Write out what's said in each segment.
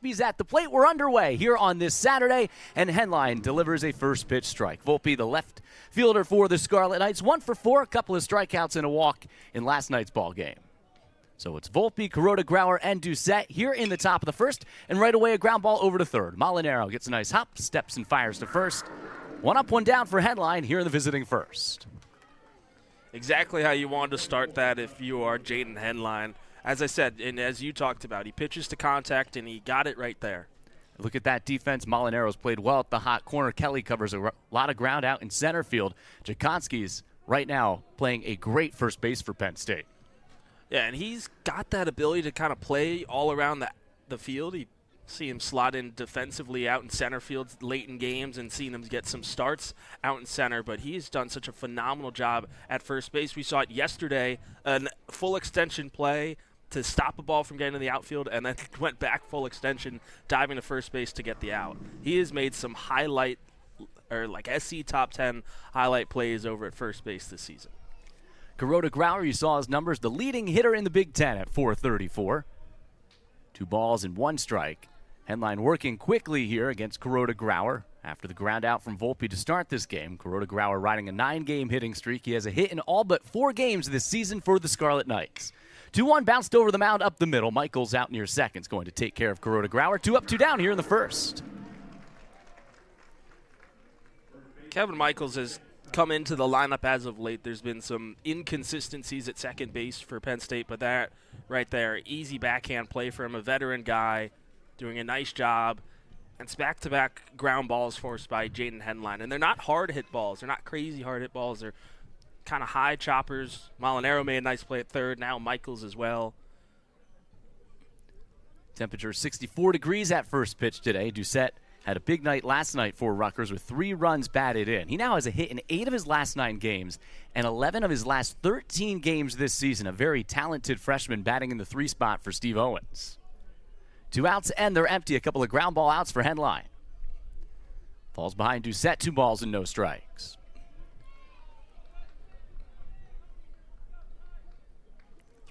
Volpe's at the plate. We're underway here on this Saturday, and Henline delivers a first pitch strike. Volpe, the left fielder for the Scarlet Knights, 1 for 4, a couple of strikeouts and a walk in last night's ball game. So it's Volpe, Kuroda, Grauer, and Doucette here in the top of the first, and right away a ground ball over to third. Molinaro gets a nice hop, steps and fires to first. 1 up, 1 down for Henline here in the visiting first. Exactly how you wanted to start that if you are Jaden Henline. As I said, and as you talked about, he pitches to contact, and he got it right there. Look at that defense. Molinaro's played well at the hot corner. Kelly covers a lot of ground out in center field. Jakonski's right now playing a great first base for Penn State. Yeah, and he's got that ability to kind of play all around the field. You see him slot in defensively out in center field late in games and seen him get some starts out in center, but he's done such a phenomenal job at first base. We saw it yesterday, a full extension play to stop a ball from getting to the outfield, and then went back full extension, diving to first base to get the out. He has made some highlight, or like SC top 10 highlight plays over at first base this season. Kuroda Grauer, you saw his numbers, the leading hitter in the Big Ten at .434. 2 balls and 1 strike. Henline working quickly here against Kuroda Grauer after the ground out from Volpe to start this game. Kuroda Grauer riding a 9-game hitting streak. He has a hit in all but 4 games this season for the Scarlet Knights. 2-1 bounced over the mound up the middle. Michaels out near second is going to take care of Kuroda Grauer. 2 up, 2 down here in the first. Kevin Michaels has come into the lineup as of late. There's been some inconsistencies at second base for Penn State, but that right there, easy backhand play for him, a veteran guy doing a nice job. And it's back-to-back ground balls forced by Jaden Henline. And they're not hard hit balls. They're not crazy hard hit balls. They're kind of high choppers. Molinaro made a nice play at third. Now Michaels as well. Temperature 64 degrees at first pitch today. Doucette had a big night last night for Rutgers with 3 runs batted in. He now has a hit in 8 of his last 9 games and 11 of his last 13 games this season. A very talented freshman batting in the 3 spot for Steve Owens. 2 outs and they're empty. A couple of ground ball outs for Henline. Falls behind Doucette, 2 balls and no strikes.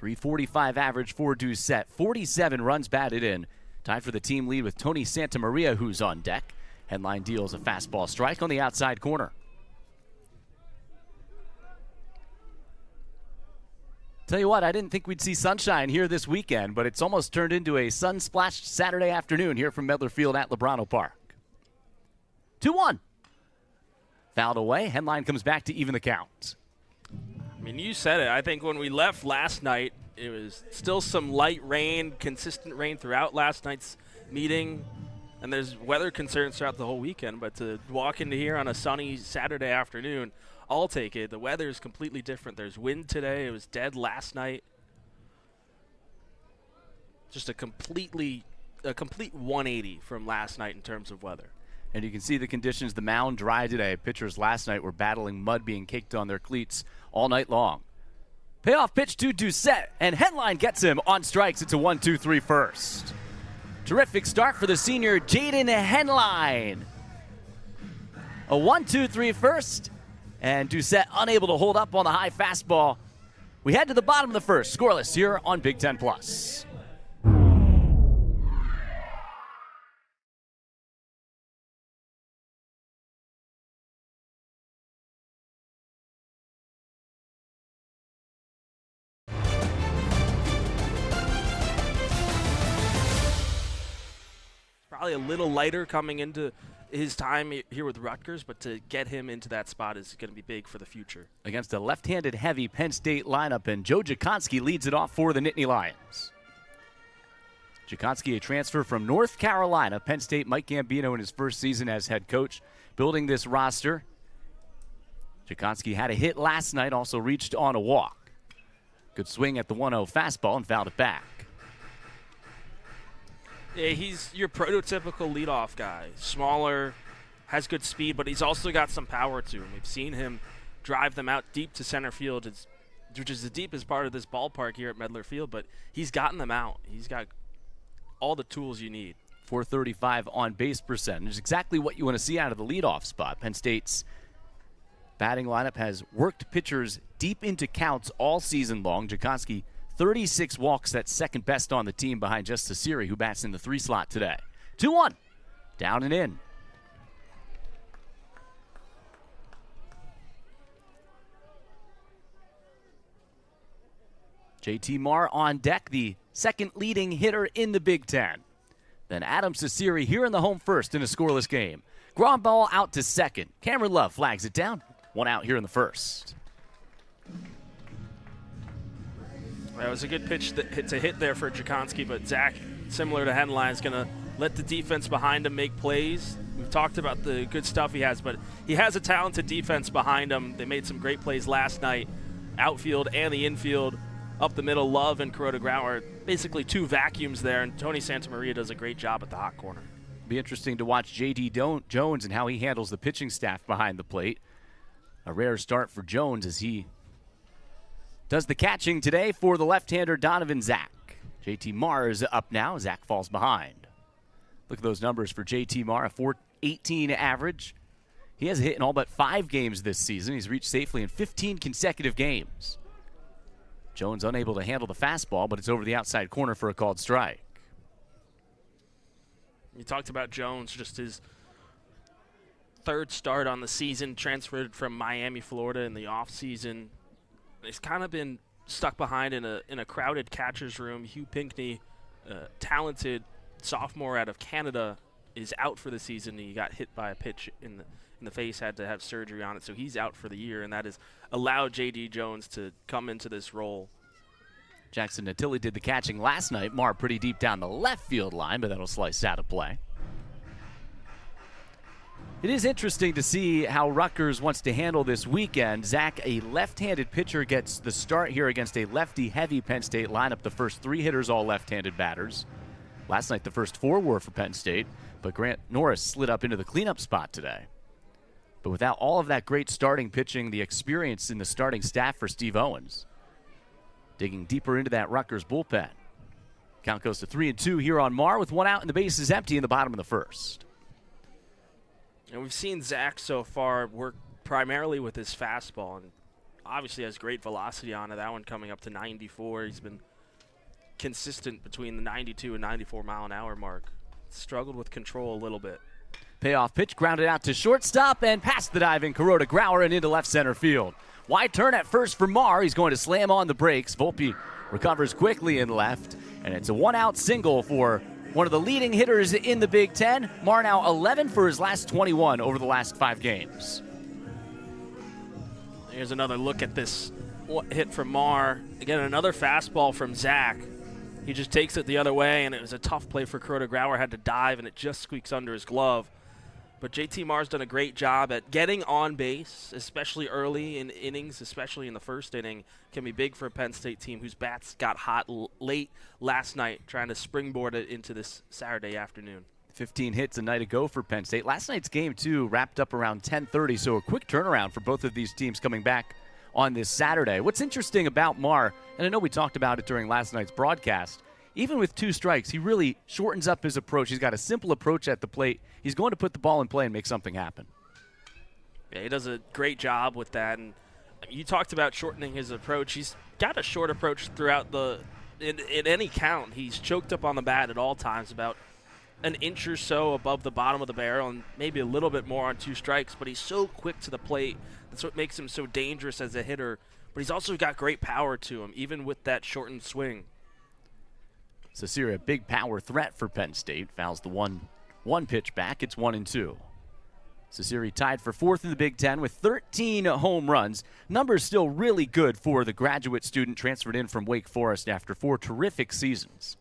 .345 average for Doucette. 47 runs batted in. Tied for the team lead with Tony Santamaria, who's on deck. Henline deals a fastball strike on the outside corner. Tell you what, I didn't think we'd see sunshine here this weekend, but it's almost turned into a sun-splashed Saturday afternoon here from Medler Field at Lebrano Park. 2-1. Fouled away. Henline comes back to even the count. I mean, you said it. I think when we left last night, it was still some light rain, consistent rain throughout last night's meeting. And there's weather concerns throughout the whole weekend. But to walk into here on a sunny Saturday afternoon, I'll take it. The weather is completely different. There's wind today. It was dead last night. Just a complete 180 from last night in terms of weather. And you can see the conditions. The mound dry today. Pitchers last night were battling mud being caked on their cleats all night long. Payoff pitch to Doucette, and Henline gets him on strikes. It's a 1-2-3 first. Terrific start for the senior Jaden Henline. A 1-2-3 first, and Doucette unable to hold up on the high fastball. We head to the bottom of the first, scoreless here on Big Ten Plus. Probably a little lighter coming into his time here with Rutgers, but to get him into that spot is going to be big for the future. Against a left-handed heavy Penn State lineup, and Joe Jakonski leads it off for the Nittany Lions. Jakonski, a transfer from North Carolina. Penn State, Mike Gambino in his first season as head coach, building this roster. Jakonski had a hit last night, also reached on a walk. Good swing at the 1-0 fastball and fouled it back. Yeah, he's your prototypical leadoff guy. Smaller, has good speed, but he's also got some power to him. We've seen him drive them out deep to center field, which is the deepest part of this ballpark here at Medler Field, but he's gotten them out. He's got all the tools you need. .435 on base percentage. Exactly what you want to see out of the leadoff spot. Penn State's batting lineup has worked pitchers deep into counts all season long. Jakonski 36 walks. That's second best on the team behind just Sasiri, who bats in the 3 slot today. 2-1. Down and in. JT Marr on deck, the second leading hitter in the Big Ten. Then Adam Sasiri here in the home first in a scoreless game. Ground ball out to second. Cameron Love flags it down. 1 out here in the first. That was a good pitch to hit there for Jakonski, but Zach, similar to Henline, is going to let the defense behind him make plays. We've talked about the good stuff he has, but he has a talented defense behind him. They made some great plays last night, outfield and the infield. Up the middle, Love and Kuroda Grauer, basically 2 vacuums there, and Tony Santamaria does a great job at the hot corner. Be interesting to watch J.D. Jones and how he handles the pitching staff behind the plate. A rare start for Jones as he does the catching today for the left-hander Donovan Zach. J.T. Marr is up now. Zach falls behind. Look at those numbers for J.T. Marr, a .418 average. He has a hit in all but 5 games this season. He's reached safely in 15 consecutive games. Jones unable to handle the fastball, but it's over the outside corner for a called strike. You talked about Jones, just his 3rd start on the season, transferred from Miami, Florida in the offseason. He's kind of been stuck behind in a crowded catcher's room. Hugh Pinckney, talented sophomore out of Canada, is out for the season. He got hit by a pitch in the face, had to have surgery on it, so he's out for the year, and that has allowed J.D. Jones to come into this role. Jackson Natili did the catching last night. Marr pretty deep down the left field line, but that'll slice out of play. It is interesting to see how Rutgers wants to handle this weekend. Zach, a left-handed pitcher, gets the start here against a lefty-heavy Penn State lineup. The first 3 hitters all left-handed batters. Last night the first 4 were for Penn State, but Grant Norris slid up into the cleanup spot today. But without all of that great starting pitching, the experience in the starting staff for Steve Owens, digging deeper into that Rutgers bullpen. Count goes to 3-2 here on Marr with 1 out and the base is empty in the bottom of the first. And we've seen Zach so far work primarily with his fastball, and obviously has great velocity on it. That one coming up to 94. He's been consistent between the 92 and 94 mile an hour mark. Struggled with control a little bit. Payoff pitch grounded out to shortstop and past the diving Kuroda Grauer and into left center field. Wide turn at first for Marr. He's going to slam on the brakes. Volpe recovers quickly in left, and it's a 1-out single for one of the leading hitters in the Big Ten. Marr now 11 for his last 21 over the last 5 games. Here's another look at this hit from Marr. Again, another fastball from Zach. He just takes it the other way, and it was a tough play for Kuroda Grauer. Had to dive, and it just squeaks under his glove. But JT Marr's done a great job at getting on base, especially early in innings, especially in the first inning. Can be big for a Penn State team whose bats got hot late last night, trying to springboard it into this Saturday afternoon. 15 hits a night ago for Penn State. Last night's game, too, wrapped up around 10:30, so a quick turnaround for both of these teams coming back on this Saturday. What's interesting about Marr, and I know we talked about it during last night's broadcast, even with 2 strikes, he really shortens up his approach. He's got a simple approach at the plate. He's going to put the ball in play and make something happen. Yeah, he does a great job with that. And you talked about shortening his approach. He's got a short approach throughout in any count. He's choked up on the bat at all times, about an inch or so above the bottom of the barrel, and maybe a little bit more on 2 strikes. But he's so quick to the plate. That's what makes him so dangerous as a hitter. But he's also got great power to him, even with that shortened swing. Sasiri, a big power threat for Penn State, fouls the one pitch back. It's 1-2. Sasiri tied for 4th in the Big Ten with 13 home runs. Numbers still really good for the graduate student transferred in from Wake Forest after 4 terrific seasons.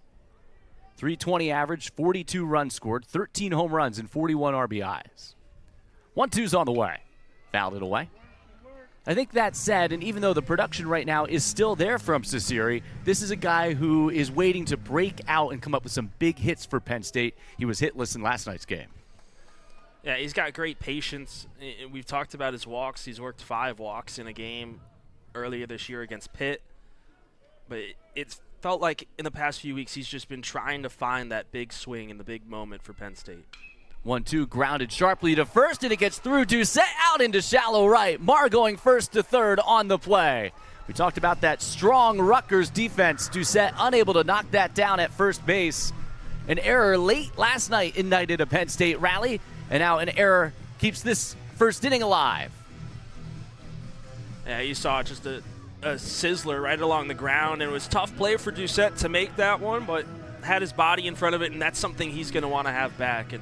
.320 average, 42 runs scored, 13 home runs, and 41 RBIs. 1-2's on the way. Fouled it away. I think that said, and even though the production right now is still there from Sasiri, this is a guy who is waiting to break out and come up with some big hits for Penn State. He was hitless in last night's game. Yeah, he's got great patience. We've talked about his walks. He's worked 5 walks in a game earlier this year against Pitt. But it's felt like in the past few weeks he's just been trying to find that big swing and the big moment for Penn State. 1-2 grounded sharply to first, and it gets through to set out into shallow right. Marr going first to third on the play. We talked about that strong Rutgers defense. Doucette unable to knock that down at first base. An error late last night ignited a Penn State rally, and now an error keeps this first inning alive. Yeah, you saw just a sizzler right along the ground, and it was tough play for Doucette to make that one, but had his body in front of it, and that's something he's going to want to have back. And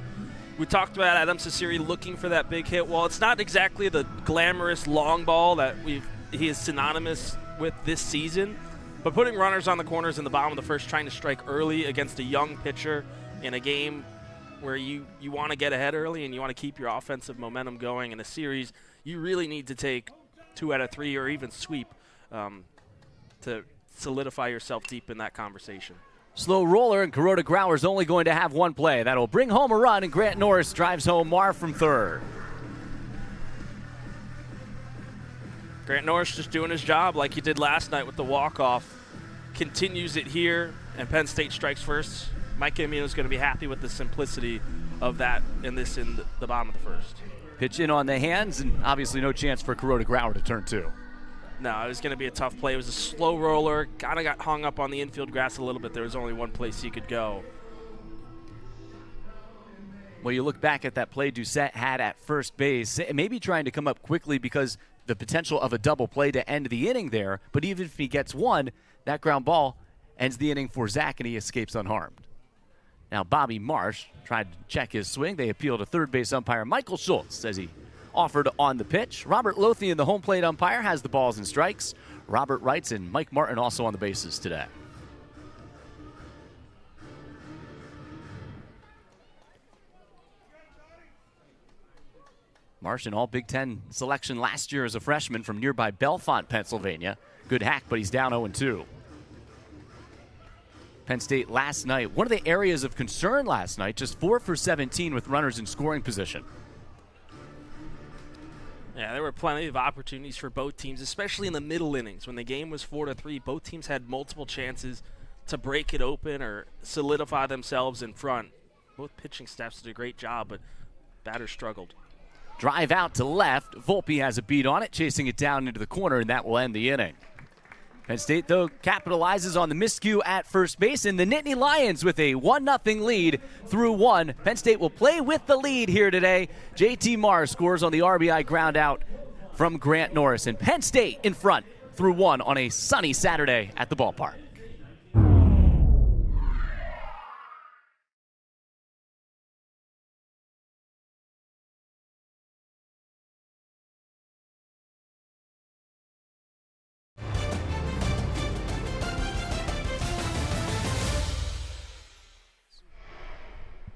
we talked about Adam Cecere looking for that big hit. Well, it's not exactly the glamorous long ball that he is synonymous with this season, but putting runners on the corners in the bottom of the first, trying to strike early against a young pitcher in a game where you want to get ahead early and you want to keep your offensive momentum going in a series, you really need to take 2 out of 3 or even sweep to solidify yourself deep in that conversation. Slow roller, and Kuroda Grauer's only going to have one play. That'll bring home a run, and Grant Norris drives home Marr from third. Grant Norris just doing his job like he did last night with the walk-off. Continues it here, and Penn State strikes first. Mike Amino's going to be happy with the simplicity of that in the bottom of the first. Pitch in on the hands, and obviously no chance for Kuroda Grauer to turn 2. No, it was going to be a tough play. It was a slow roller. Kind of got hung up on the infield grass a little bit. There was only one place he could go. Well, you look back at that play Doucette had at first base, maybe trying to come up quickly because the potential of a double play to end the inning there, but even if he gets one, that ground ball ends the inning for Zach, and he escapes unharmed. Now, Bobby Marsh tried to check his swing. They appeal to third base umpire Michael Schultz as he offered on the pitch. Robert Lothian, the home plate umpire, has the balls and strikes. Robert Wrights and Mike Martin also on the bases today. Marsh, an all-Big Ten selection last year as a freshman from nearby Belfont, Pennsylvania. Good hack, but he's down 0-2. Penn State last night, one of the areas of concern last night, just 4 for 17 with runners in scoring position. Yeah, there were plenty of opportunities for both teams, especially in the middle innings. When the game was 4-3, both teams had multiple chances to break it open or solidify themselves in front. Both pitching staffs did a great job, but batters struggled. Drive out to left. Volpe has a beat on it, chasing it down into the corner, and that will end the inning. Penn State, though, capitalizes on the miscue at first base, and the Nittany Lions with a 1-0 lead through 1. Penn State will play with the lead here today. J.T. Marr scores on the RBI ground out from Grant Norris, and Penn State in front through 1 on a sunny Saturday at the ballpark.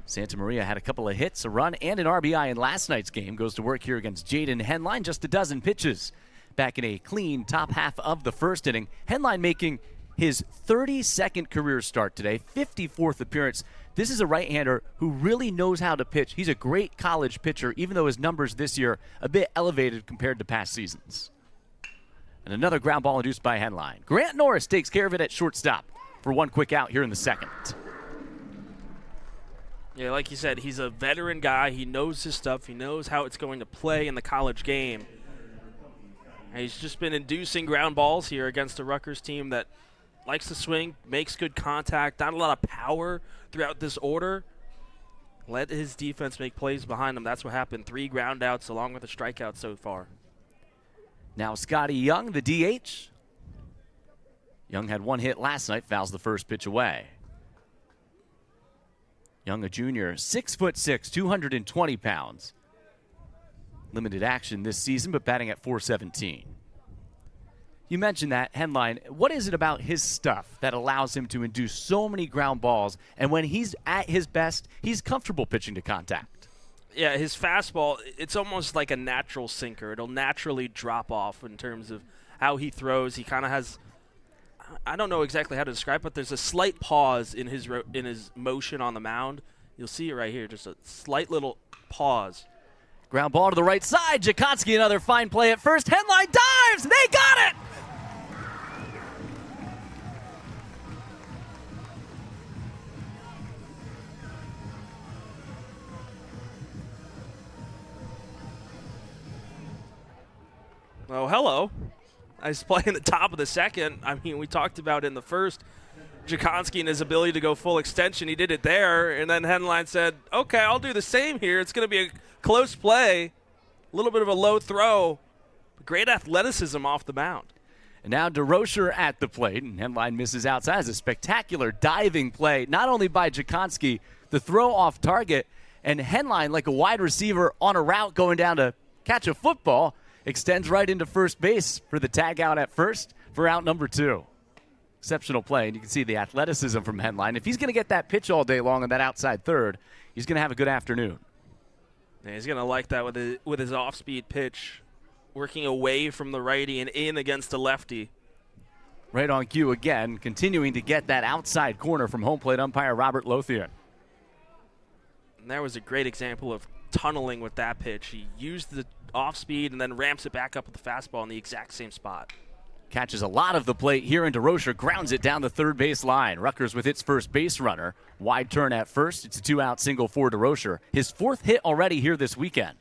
Santa Maria had a couple of hits, a run, and an RBI in last night's game. Goes to work here against Jaden Henline. Just a dozen pitches back in a clean top half of the first inning. Henline making his 32nd career start today, 54th appearance. This is a right-hander who really knows how to pitch. He's a great college pitcher, even though his numbers this year a bit elevated compared to past seasons. And another ground ball induced by Henline. Grant Norris takes care of it at shortstop for one quick out here in the second. Yeah, like you said, he's a veteran guy. He knows his stuff. He knows how it's going to play in the college game. And he's just been inducing ground balls here against a Rutgers team that likes to swing, makes good contact, not a lot of power throughout this order. Let his defense make plays behind him. That's what happened. 3 ground outs along with a strikeout so far. Now Scotty Young, the DH. Young had 1 hit last night, fouls the first pitch away. Young, a junior, 6'6", 220 pounds. Limited action this season, but batting at .417. You mentioned that, Henline. What is it about his stuff that allows him to induce so many ground balls, and when he's at his best, he's comfortable pitching to contact? Yeah, his fastball, it's almost like a natural sinker. It'll naturally drop off in terms of how he throws. He kind of has, I don't know exactly how to describe it, but there's a slight pause in his motion on the mound. You'll see it right here, just a slight little pause. Ground ball to the right side. Jakonski, another fine play at first. Henline dives. They got it! Oh, hello. Nice play in the top of the second. I mean, we talked about in the first, Jakonski and his ability to go full extension. He did it there, and then Henline said, okay, I'll do the same here. It's going to be a close play, a little bit of a low throw, but great athleticism off the mound. And now DeRocher at the plate, and Henline misses outside. It's a spectacular diving play, not only by Jakonski, the throw off target, and Henline, like a wide receiver on a route going down to catch a football, extends right into first base for the tag out at first for out number 2. Exceptional play, and you can see the athleticism from Henline. If he's going to get that pitch all day long on that outside third, he's going to have a good afternoon. Yeah, he's going to like that with his off-speed pitch, working away from the righty and in against the lefty. Right on cue again, continuing to get that outside corner from home plate umpire Robert Lothian. And there was a great example of tunneling with that pitch. He used the off-speed and then ramps it back up with the fastball in the exact same spot. Catches a lot of the plate here, and DeRocher grounds it down the third base line. Rutgers with its first base runner. Wide turn at first. It's a 2-out single for DeRocher. His 4th hit already here this weekend.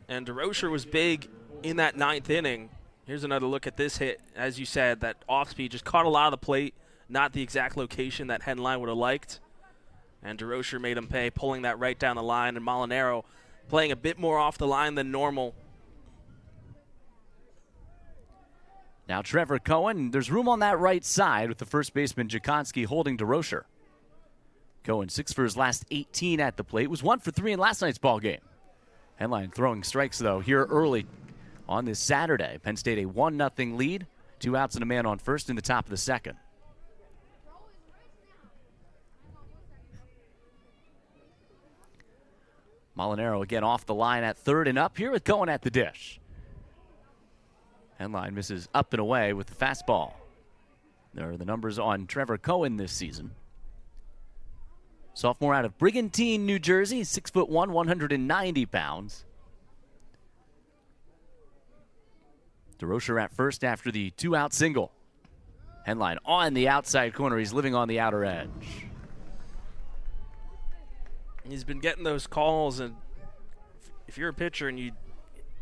And DeRocher was big in that 9th inning. Here's another look at this hit. As you said, that off-speed just caught a lot of the plate, not the exact location that Henline would have liked. And DeRocher made him pay, pulling that right down the line, and Molinaro playing a bit more off the line than normal. Now Trevor Cohen, there's room on that right side with the first baseman Jakonski holding DeRocher. Cohen 6 for his last 18 at the plate, was 1 for 3 in last night's ball game. Henline throwing strikes though here early on this Saturday. Penn State a 1-0 lead, 2 outs and a man on first in the top of the second. Molinaro again off the line at third and up here with Cohen at the dish. Henline misses up and away with the fastball. There are the numbers on Trevor Cohen this season. Sophomore out of Brigantine, New Jersey, 6'1", 190 pounds. DeRocher at first after the 2-out single. Henline on the outside corner. He's living on the outer edge. He's been getting those calls, and if you're a pitcher and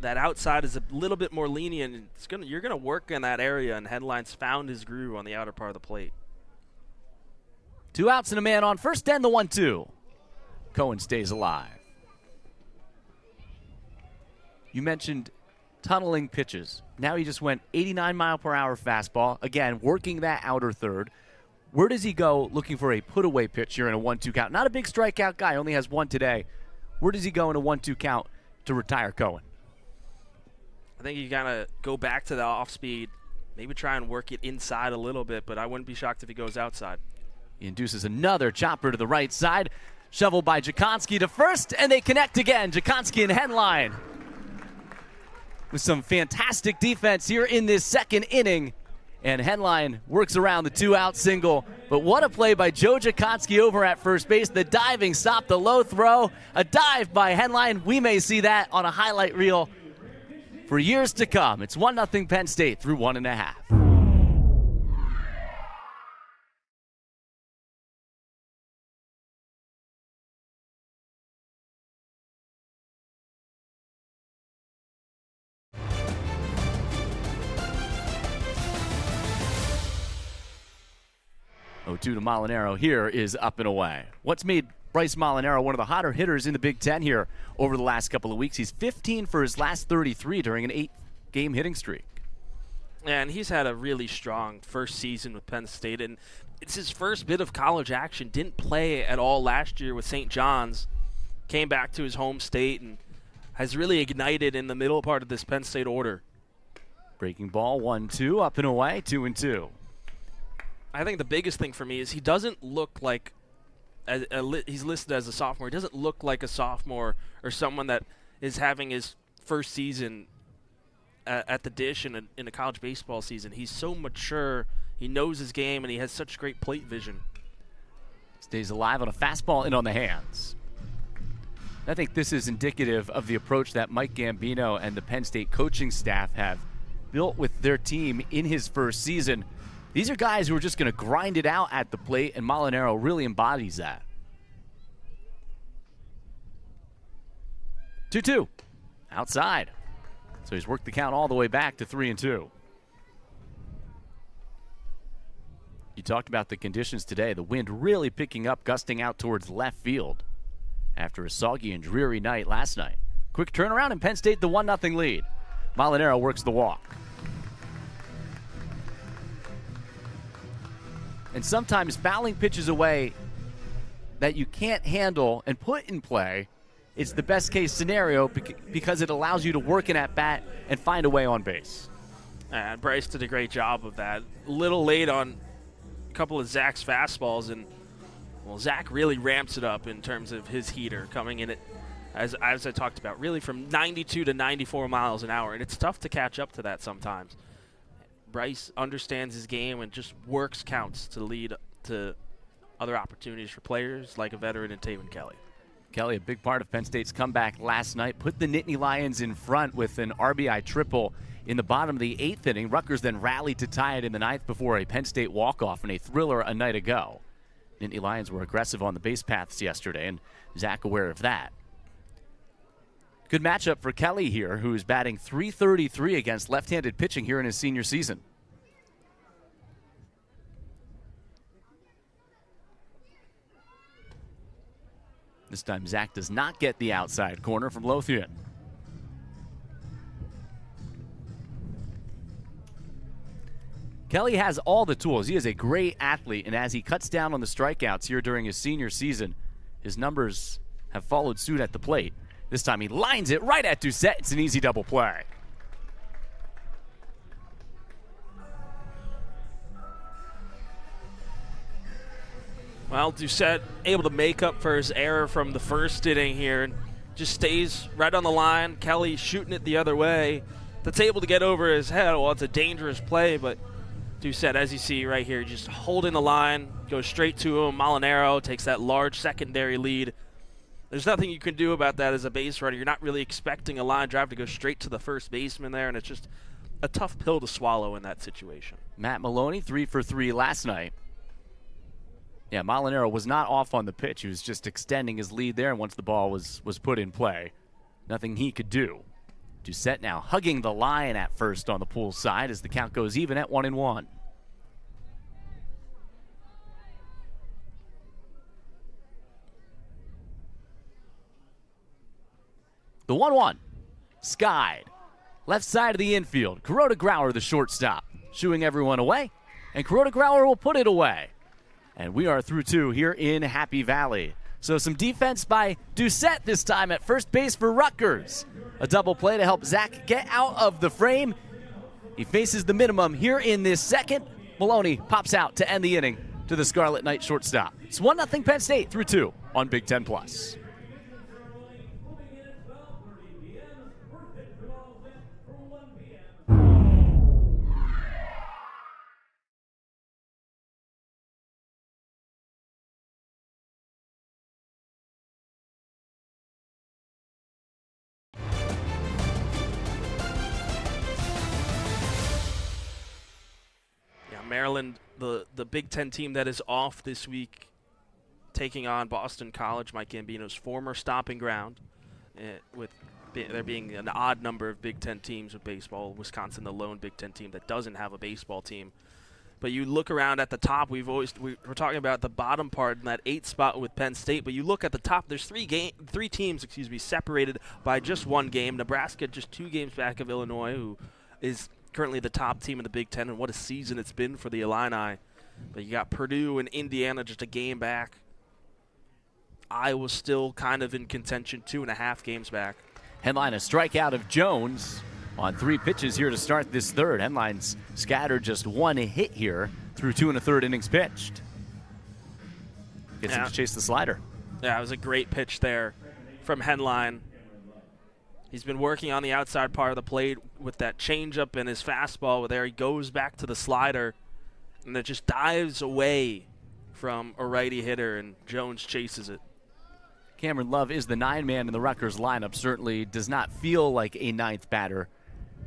that outside is a little bit more lenient, you're gonna work in that area, and Henline's found his groove on the outer part of the plate. 2 outs and a man on first, and the 1-2. Cohen stays alive. You mentioned tunneling pitches. Now he just went 89-mile-per-hour fastball. Again, working that outer third. Where does he go looking for a put-away pitch here in a 1-2 count? Not a big strikeout guy, only has 1 today. Where does he go in a 1-2 count to retire Cohen? I think you gotta go back to the off-speed, maybe try and work it inside a little bit, but I wouldn't be shocked if he goes outside. He induces another chopper to the right side. Shoveled by Jakonski to first, and they connect again. Jakonski and Henline with some fantastic defense here in this second inning. And Henline works around the 2-out single. But what a play by Joe Jakonski over at first base. The diving stop, the low throw, a dive by Henline. We may see that on a highlight reel for years to come. It's 1-0 Penn State through 1.5. To Molinaro here is up and away. What's made Bryce Molinaro one of the hotter hitters in the Big Ten here over the last couple of weeks? He's 15 for his last 33 during an 8-game hitting streak. And he's had a really strong first season with Penn State, and it's his first bit of college action. Didn't play at all last year with St. John's. Came back to his home state and has really ignited in the middle part of this Penn State order. Breaking ball, 1-2, up and away, 2-2. I think the biggest thing for me is he doesn't look like he's listed as a sophomore. He doesn't look like a sophomore or someone that is having his first season at the dish in a college baseball season. He's so mature. He knows his game, and he has such great plate vision. Stays alive on a fastball and on the hands. I think this is indicative of the approach that Mike Gambino and the Penn State coaching staff have built with their team in his first season. These are guys who are just going to grind it out at the plate, and Molinaro really embodies that. 2-2. Outside. So he's worked the count all the way back to 3-2. You talked about the conditions today. The wind really picking up, gusting out towards left field after a soggy and dreary night last night. Quick turnaround and Penn State the 1-0 lead. Molinaro works the walk. And sometimes fouling pitches away that you can't handle and put in play, it's the best case scenario because it allows you to work an at-bat and find a way on base. And Bryce did a great job of that. A little late on a couple of Zach's fastballs, and well, Zach really ramps it up in terms of his heater coming in at, as I talked about, really from 92 to 94 miles an hour, and it's tough to catch up to that sometimes. Bryce understands his game and just works counts to lead to other opportunities for players like a veteran in Taven Kelly. Kelly, a big part of Penn State's comeback last night, put the Nittany Lions in front with an RBI triple in the bottom of the 8th inning. Rutgers then rallied to tie it in the 9th before a Penn State walk-off and a thriller a night ago. Nittany Lions were aggressive on the base paths yesterday, and Zach aware of that. Good matchup for Kelly here, who is batting .333 against left-handed pitching here in his senior season. This time Zach does not get the outside corner from Lothian. Kelly has all the tools. He is a great athlete, and as he cuts down on the strikeouts here during his senior season, his numbers have followed suit at the plate. This time he lines it right at Doucette. It's an easy double play. Well, Doucette able to make up for his error from the first inning here and just stays right on the line. Kelly shooting it the other way. That's able to get over his head. Well, it's a dangerous play, but Doucette, as you see right here, just holding the line, goes straight to him. Molinaro takes that large secondary lead. There's nothing you can do about that as a base runner. You're not really expecting a line drive to go straight to the first baseman there, and it's just a tough pill to swallow in that situation. Matt Maloney, 3 for 3 last night. Yeah, Molinaro was not off on the pitch. He was just extending his lead there, and once the ball was put in play, nothing he could do. Doucette now hugging the line at first on the pool side as the count goes even at 1-1. The 1-1. Skied. Left side of the infield. Kuroda Grauer, the shortstop, shooing everyone away. And Kuroda Grauer will put it away. And we are through 2 here in Happy Valley. So some defense by Doucette this time at first base for Rutgers. A double play to help Zach get out of the frame. He faces the minimum here in this second. Maloney pops out to end the inning to the Scarlet Knights shortstop. It's 1-0 Penn State through 2 on Big Ten Plus. Maryland, the Big Ten team that is off this week, taking on Boston College, Mike Gambino's former stomping ground, with there being an odd number of Big Ten teams with baseball. Wisconsin, the lone Big Ten team that doesn't have a baseball team. But you look around at the top, we're talking about the bottom part in that 8th spot with Penn State, but you look at the top, there's three teams, separated by just 1 game. Nebraska just 2 games back of Illinois, who is currently the top team in the Big Ten, and what a season it's been for the Illini. But you got Purdue and Indiana just a game back. Iowa's still kind of in contention, 2.5 games back. Henline a strikeout of Jones on 3 pitches here to start this third. Henline's scattered just 1 hit here through 2 1/3 innings pitched. Gets him to chase the slider. Yeah, it was a great pitch there from Henline. He's been working on the outside part of the plate with that changeup and his fastball. There he goes back to the slider, and it just dives away from a righty hitter, and Jones chases it. Cameron Love is the 9-man in the Rutgers lineup. Certainly does not feel like a 9th batter.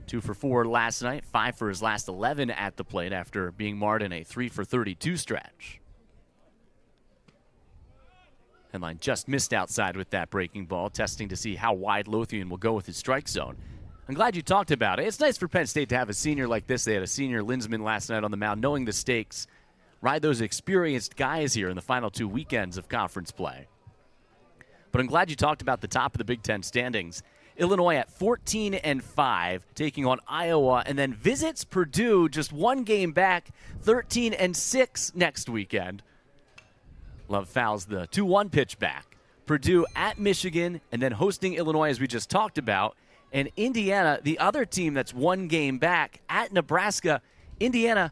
2 for 4 last night, 5 for his last 11 at the plate after being marred in a 3 for 32 stretch. Henline just missed outside with that breaking ball, testing to see how wide Lothian will go with his strike zone. I'm glad you talked about it. It's nice for Penn State to have a senior like this. They had a senior Linsman last night on the mound, knowing the stakes. Ride those experienced guys here in the final 2 weekends of conference play. But I'm glad you talked about the top of the Big Ten standings. Illinois at 14-5, taking on Iowa, and then visits Purdue, just 1 game back, 13-6 next weekend. Love fouls the 2-1 pitch back. Purdue at Michigan, and then hosting Illinois, as we just talked about. And Indiana, the other team that's 1 game back, at Nebraska. Indiana,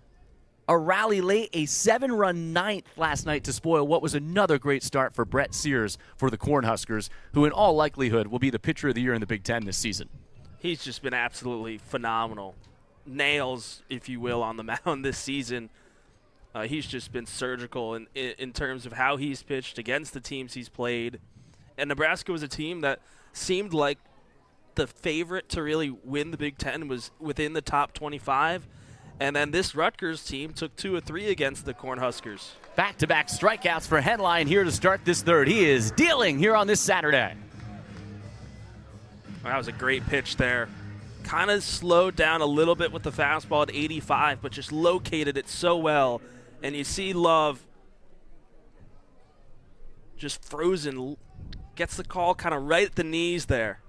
a rally late, a 7-run ninth last night to spoil what was another great start for Brett Sears for the Cornhuskers, who in all likelihood will be the pitcher of the year in the Big Ten this season. He's just been absolutely phenomenal. Nails, if you will, on the mound this season. He's just been surgical in terms of how he's pitched against the teams he's played. And Nebraska was a team that seemed like the favorite to really win the Big Ten, was within the top 25. And then this Rutgers team took 2 of 3 against the Cornhuskers. Back-to-back strikeouts for Henline here to start this third. He is dealing here on this Saturday. That was a great pitch there. Kind of slowed down a little bit with the fastball at 85, but just located it so well. And you see Love just frozen, gets the call kind of right at the knees there.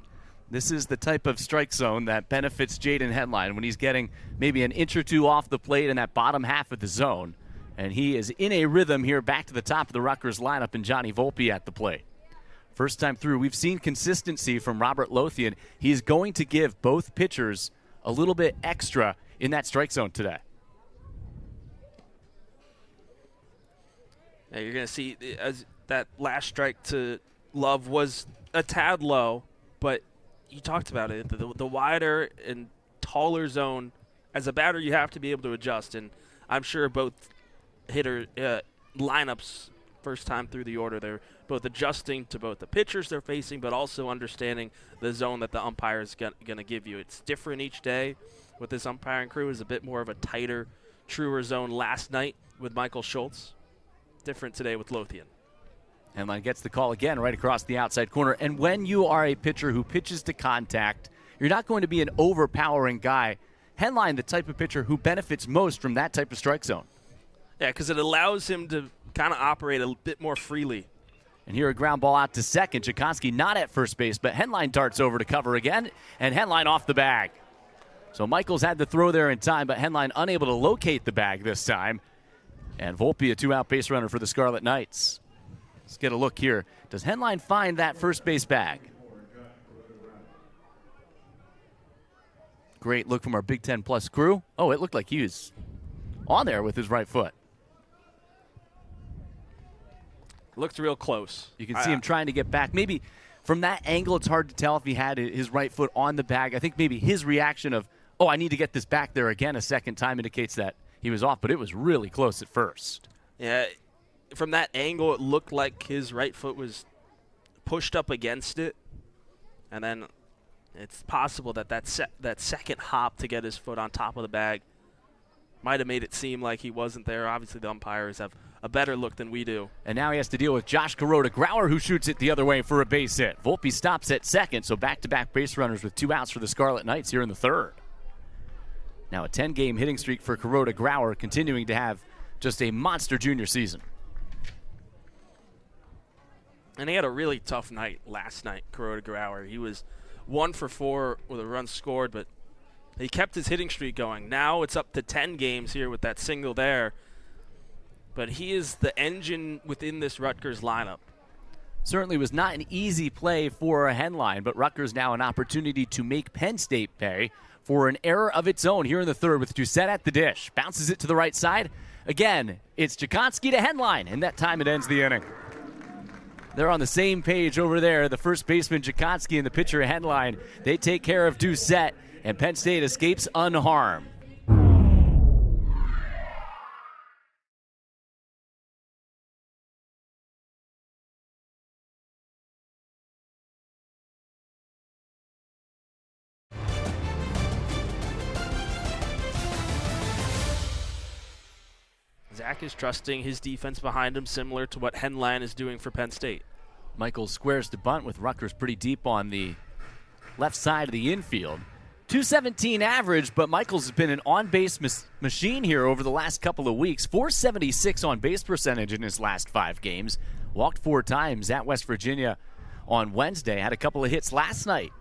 This is the type of strike zone that benefits Jaden Henline when he's getting maybe an inch or two off the plate in that bottom half of the zone. And he is in a rhythm here back to the top of the Rutgers lineup, and Johnny Volpe at the plate. First time through, we've seen consistency from Robert Lothian. He's going to give both pitchers a little bit extra in that strike zone today. Now you're going to see as that last strike to Love was a tad low, but you talked about it. The wider and taller zone, as a batter, you have to be able to adjust. And I'm sure both hitter lineups, first time through the order, they're both adjusting to both the pitchers they're facing, but also understanding the zone that the umpire is going to give you. It's different each day with this umpiring crew. Is a bit more of a tighter, truer zone last night with Michael Schultz. Different today with Lothian. Henline gets the call again right across the outside corner. And when you are a pitcher who pitches to contact, you're not going to be an overpowering guy. Henline, the type of pitcher who benefits most from that type of strike zone. Yeah, because it allows him to kind of operate a bit more freely. And here a ground ball out to second. Jakonski not at first base, but Henline darts over to cover again, and Henline off the bag. So Michaels had the throw there in time, but Henline unable to locate the bag this time. And Volpe, a 2-out base runner for the Scarlet Knights. Let's get a look here. Does Henline find that first base bag? Great look from our Big Ten Plus crew. Oh, it looked like he was on there with his right foot. Looked real close. You can see him trying to get back. Maybe from that angle, it's hard to tell if he had his right foot on the bag. I think maybe his reaction of, oh, I need to get this back there again a second time indicates that he was off, but it was really close at first. Yeah, from that angle, it looked like his right foot was pushed up against it. And then it's possible that that second hop to get his foot on top of the bag might have made it seem like he wasn't there. Obviously, the umpires have a better look than we do. And now he has to deal with Josh Kuroda-Grauer, who shoots it the other way for a base hit. Volpe stops at second, so back-to-back base runners with 2 outs for the Scarlet Knights here in the third. Now a 10-game hitting streak for Kuroda-Grauer, continuing to have just a monster junior season. And he had a really tough night last night, Kuroda-Grauer. He was 1 for 4 with a run scored, but he kept his hitting streak going. Now it's up to 10 games here with that single there. But he is the engine within this Rutgers lineup. Certainly was not an easy play for a Henline, but Rutgers now an opportunity to make Penn State pay for an error of its own here in the third with Doucette at the dish. Bounces it to the right side. Again, it's Jakonski to Henline, and that time it ends the inning. They're on the same page over there. The first baseman, Jakonski, and the pitcher, Henline. They take care of Doucette, and Penn State escapes unharmed. Zach is trusting his defense behind him, similar to what Henline is doing for Penn State. Michael squares to bunt with Rutgers pretty deep on the left side of the infield. .217 average, but Michaels has been an on-base machine here over the last couple of weeks. .476 on-base percentage in his last 5 games. Walked 4 times at West Virginia on Wednesday. Had a couple of hits last night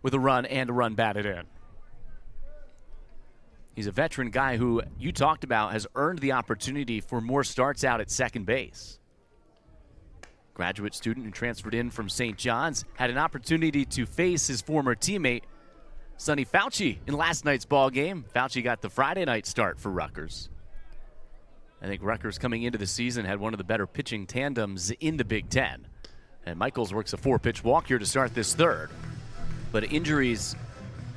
with a run and a run batted in. He's a veteran guy who you talked about has earned the opportunity for more starts out at second base. Graduate student who transferred in from St. John's had an opportunity to face his former teammate Sonny Fauci in last night's ball game. Fauci got the Friday night start for Rutgers. I think Rutgers coming into the season had one of the better pitching tandems in the Big Ten. And Michaels works a 4-pitch walk here to start this third. But injuries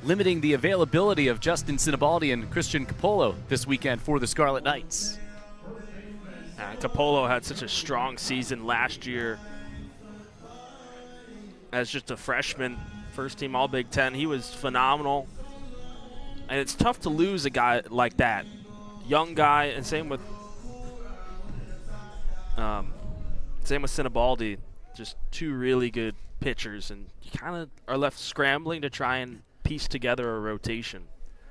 limiting the availability of Justin Sinibaldi and Christian Capolo this weekend for the Scarlet Knights. Capolo had such a strong season last year as just a freshman. First team All Big Ten. He was phenomenal. And it's tough to lose a guy like that. Young guy, and same with Sinibaldi. Just 2 really good pitchers, and you kind of are left scrambling to try and piece together a rotation.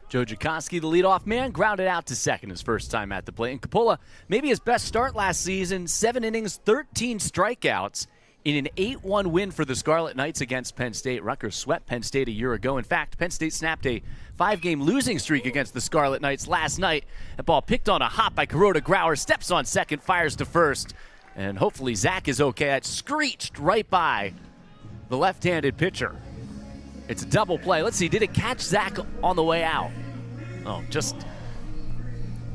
Joe Jakoski, the leadoff man, grounded out to second his first time at the plate. And Capola, maybe his best start last season, 7 innings, 13 strikeouts in an 8-1 win for the Scarlet Knights against Penn State. Rutgers swept Penn State a year ago. In fact, Penn State snapped a 5-game losing streak against the Scarlet Knights last night. That ball picked on a hop by Kuroda Grauer, steps on second, fires to first. And hopefully Zach is okay. It screeched right by the left-handed pitcher. It's a double play. Let's see, did it catch Zach on the way out? Oh, just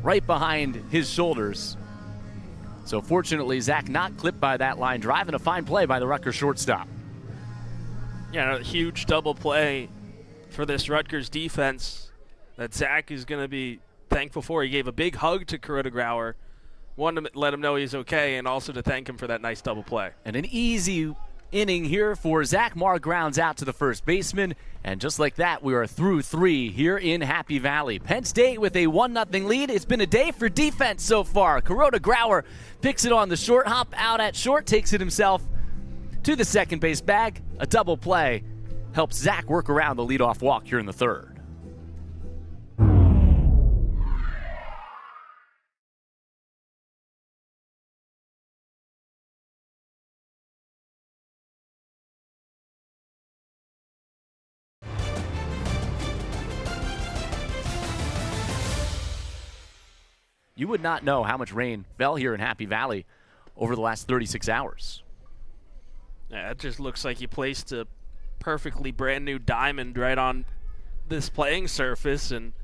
right behind his shoulders. So fortunately, Zach not clipped by that line drive, and a fine play by the Rutgers shortstop. Yeah, a huge double play for this Rutgers defense that Zach is going to be thankful for. He gave a big hug to Kuroda Grauer, wanted to let him know he's okay, and also to thank him for that nice double play. And an easy inning here for Zach. Marr grounds out to the first baseman, and just like that, we are through 3 here in Happy Valley. Penn State with a 1-0 lead. It's been a day for defense so far. Kuroda Grauer picks it on the short hop, out at short, takes it himself to the second base bag. A double play helps Zach work around the leadoff walk here in the third. You would not know how much rain fell here in Happy Valley over the last 36 hours. Yeah, it just looks like you placed a perfectly brand new diamond right on this playing surface, and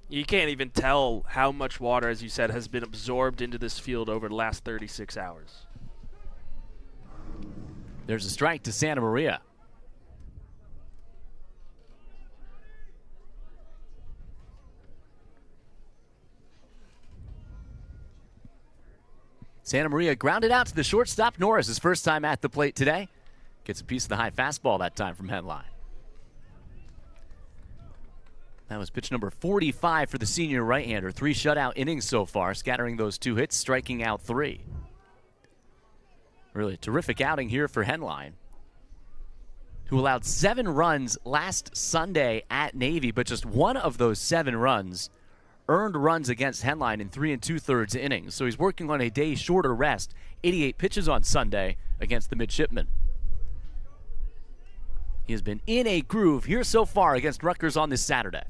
you can't even tell how much water, as you said, has been absorbed into this field over the last 36 hours. There's a strike to Santa Maria. Santa Maria grounded out to the shortstop. Norris, his first time at the plate today. Gets a piece of the high fastball that time from Henline. That was pitch number 45 for the senior right-hander. 3 shutout innings so far, scattering those 2 hits, striking out 3. Really terrific outing here for Henline, who allowed 7 runs last Sunday at Navy, but just one of those 7 runs earned runs against Henline in 3 2/3 innings. So he's working on a day shorter rest. 88 pitches on Sunday against the midshipmen. He has been in a groove here so far against Rutgers on this Saturday.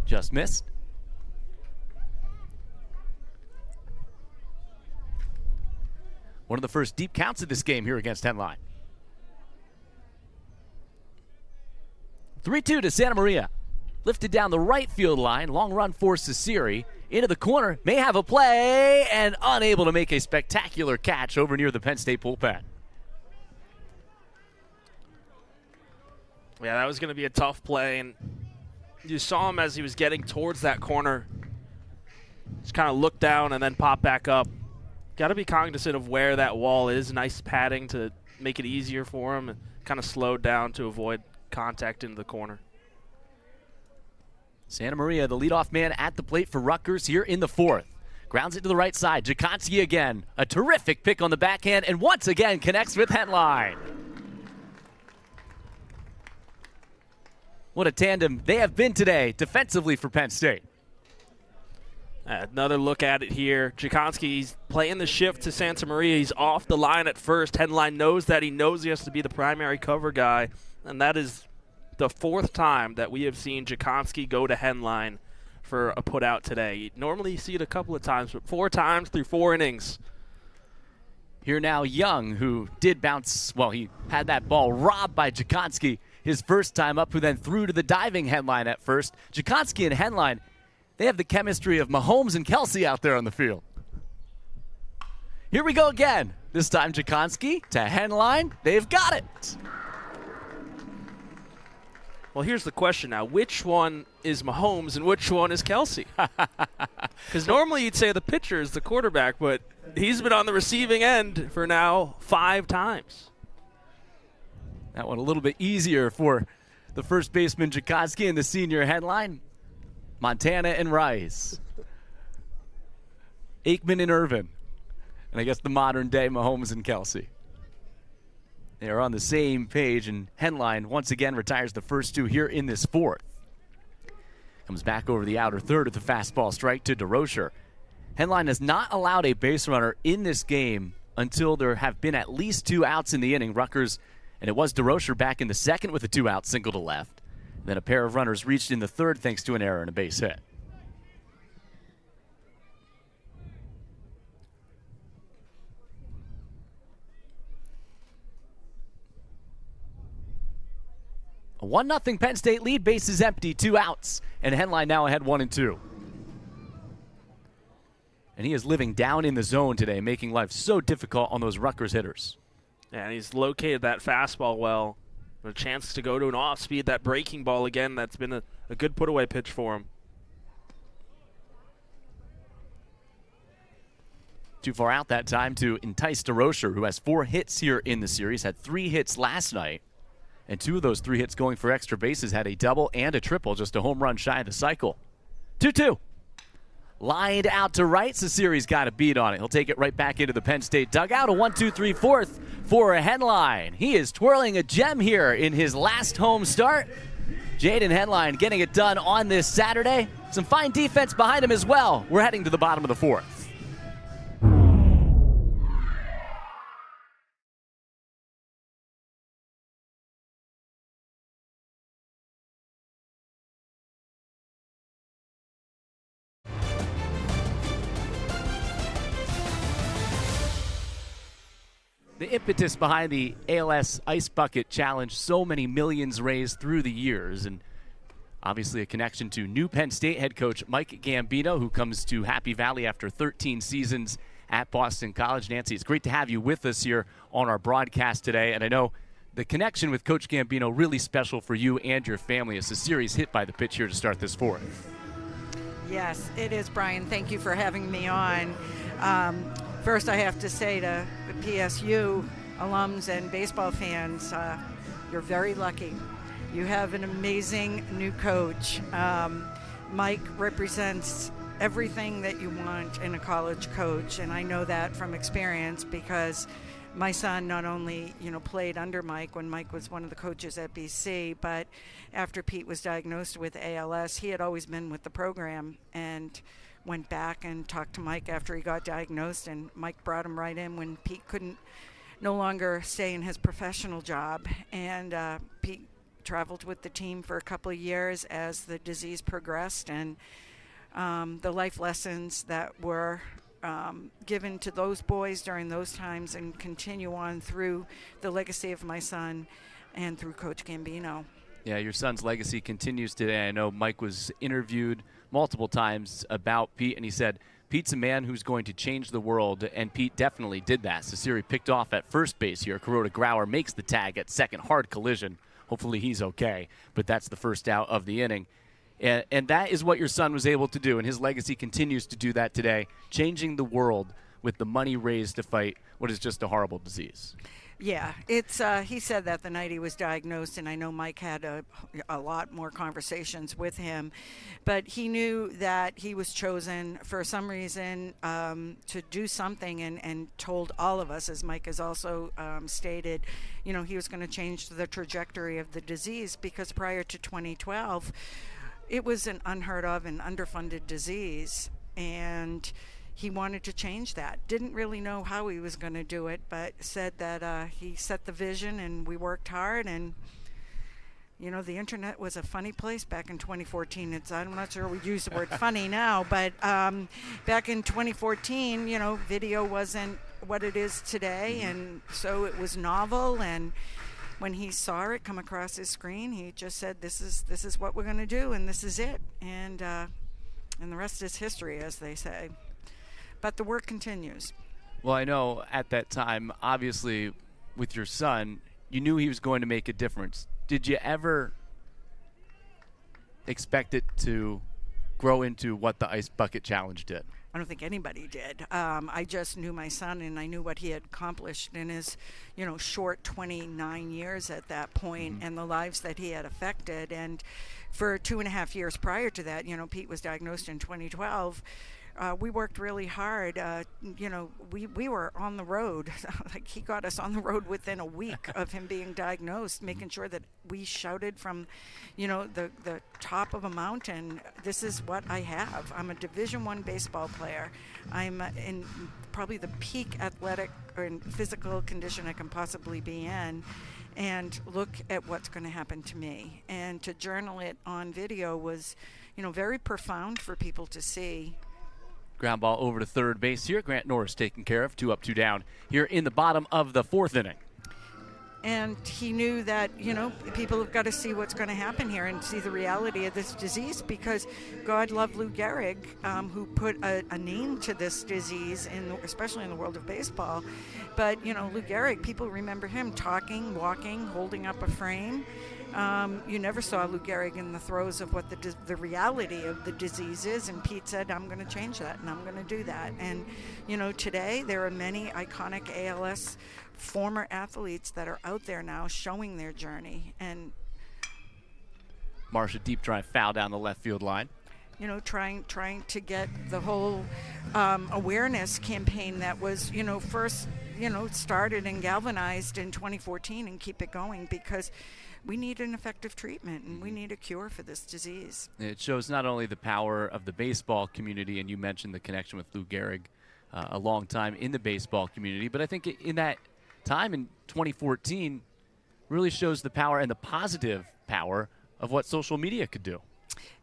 Just missed. One of the first deep counts of this game here against Henline. 3-2 to Santa Maria. Lifted down the right field line. Long run for Cesiri. Into the corner. May have a play. And unable to make a spectacular catch over near the Penn State bullpen. Yeah, that was going to be a tough play. And you saw him as he was getting towards that corner. Just kind of look down and then pop back up. Got to be cognizant of where that wall is. Nice padding to make it easier for him. And kind of slowed down to avoid contact into the corner. Santa Maria, the leadoff man at the plate for Rutgers here in the 4th. Grounds it to the right side. Jakonski again. A terrific pick on the backhand, and once again connects with Henline. What a tandem they have been today defensively for Penn State. Another look at it here. Jakonski's playing the shift to Santa Maria. He's off the line at first. Henline knows that. He knows he has to be the primary cover guy. And that is the fourth time that we have seen Jakonski go to Henline for a put out today. Normally you see it a couple of times, but 4 times through 4 innings. Here now Young, who did bounce, well, he had that ball robbed by Jakonski his first time up, who then threw to the diving Henline at first. Jakonski and Henline, they have the chemistry of Mahomes and Kelsey out there on the field. Here we go again. This time Jakonski to Henline. They've got it. Well, here's the question now. Which one is Mahomes and which one is Kelsey? Because normally you'd say the pitcher is the quarterback, but he's been on the receiving end for now 5 times. That one a little bit easier for the first baseman Jakonski and the senior Henline. Montana and Rice. Aikman and Irvin. And I guess the modern day Mahomes and Kelsey. They are on the same page, and Henline once again retires the first 2 here in this 4th. Comes back over the outer third with the fastball strike to DeRocher. Henline has not allowed a base runner in this game until there have been at least 2 outs in the inning. Rutgers, and it was DeRocher back in the second with a 2-out single to left. Then a pair of runners reached in the third thanks to an error and a base hit. A 1-0 Penn State lead, bases empty, 2 outs, and Henline now ahead 1-2. And he is living down in the zone today, making life so difficult on those Rutgers hitters. Yeah, and he's located that fastball well. A chance to go to an off-speed, that breaking ball again. That's been a good put-away pitch for him. Too far out that time to entice DeRocher, who has 4 hits here in the series, had 3 hits last night. And 2 of those 3 hits going for extra bases, had a double and a triple, just a home run shy of the cycle. 2-2. Lined out to right. Sasiri's got a beat on it. He'll take it right back into the Penn State dugout. A 1-2-3-4 for a Henline. He is twirling a gem here in his last home start. Jaden Henline getting it done on this Saturday. Some fine defense behind him as well. We're heading to the bottom of the 4th. The impetus behind the ALS Ice Bucket Challenge, so many millions raised through the years, and obviously a connection to new Penn State head coach Mike Gambino, who comes to Happy Valley after 13 seasons at Boston College. Nancy, it's great to have you with us here on our broadcast today, and I know the connection with Coach Gambino really special for you and your family as the series hit by the pitch here to start this 4th. Yes, it is, Brian. Thank you for having me on. First, I have to say to the PSU alums and baseball fans, you're very lucky. You have an amazing new coach. Mike represents everything that you want in a college coach, and I know that from experience because my son not only, played under Mike when Mike was one of the coaches at BC, but after Pete was diagnosed with ALS, he had always been with the program and went back and talked to Mike after he got diagnosed, and Mike brought him right in when Pete couldn't no longer stay in his professional job. And Pete traveled with the team for a couple of years as the disease progressed, and the life lessons that were given to those boys during those times and continue on through the legacy of my son and through Coach Gambino. Yeah, your son's legacy continues today. I know Mike was interviewed multiple times about Pete, and he said, Pete's a man who's going to change the world, and Pete definitely did that. Sasiri picked off at first base here. Kuroda Grauer makes the tag at second. Hard collision. Hopefully he's okay, but that's the first out of the inning. And that is what your son was able to do, and his legacy continues to do that today, changing the world with the money raised to fight what is just a horrible disease. Yeah, it's he said that the night he was diagnosed, and I know Mike had a lot more conversations with him, but he knew that he was chosen for some reason to do something, and told all of us, as Mike has also stated, he was going to change the trajectory of the disease, because prior to 2012, it was an unheard of and underfunded disease, and he wanted to change that. Didn't really know how he was going to do it, but said that he set the vision, and we worked hard. And the internet was a funny place back in 2014. I'm not sure we use the word funny now, but back in 2014, video wasn't what it is today, and so it was novel. And when he saw it come across his screen, he just said, "This is what we're going to do, and this is it." And the rest is history, as they say. But the work continues. Well, I know at that time, obviously, with your son, you knew he was going to make a difference. Did you ever expect it to grow into what the Ice Bucket Challenge did? I don't think anybody did. I just knew my son, and I knew what he had accomplished in his, short 29 years at that point, and the lives that he had affected. And for 2.5 years prior to that, Pete was diagnosed in 2012. We worked really hard. We were on the road. Like, he got us on the road within a week of him being diagnosed, making sure that we shouted from, the top of a mountain, "This is what I have. I'm a Division I baseball player. I'm in probably the peak athletic or physical condition I can possibly be in. And look at what's going to happen to me." And to journal it on video was, very profound for people to see. Ground ball over to third base here. Grant Norris taken care of. 2 up, 2 down here in the bottom of the 4th inning. And he knew that, people have got to see what's going to happen here and see the reality of this disease, because God loved Lou Gehrig, who put a name to this disease, especially in the world of baseball. But, Lou Gehrig, people remember him talking, walking, holding up a frame. You never saw Lou Gehrig in the throes of what the reality of the disease is, and Pete said, "I'm going to change that, and I'm going to do that." And, today there are many iconic ALS former athletes that are out there now showing their journey. And Marsha, deep drive foul down the left field line. Trying to get the whole awareness campaign that was, first, started and galvanized in 2014, and keep it going, because we need an effective treatment, and we need a cure for this disease. It shows not only the power of the baseball community, and you mentioned the connection with Lou Gehrig, a long time in the baseball community, but I think in that time in 2014 really shows the power and the positive power of what social media could do.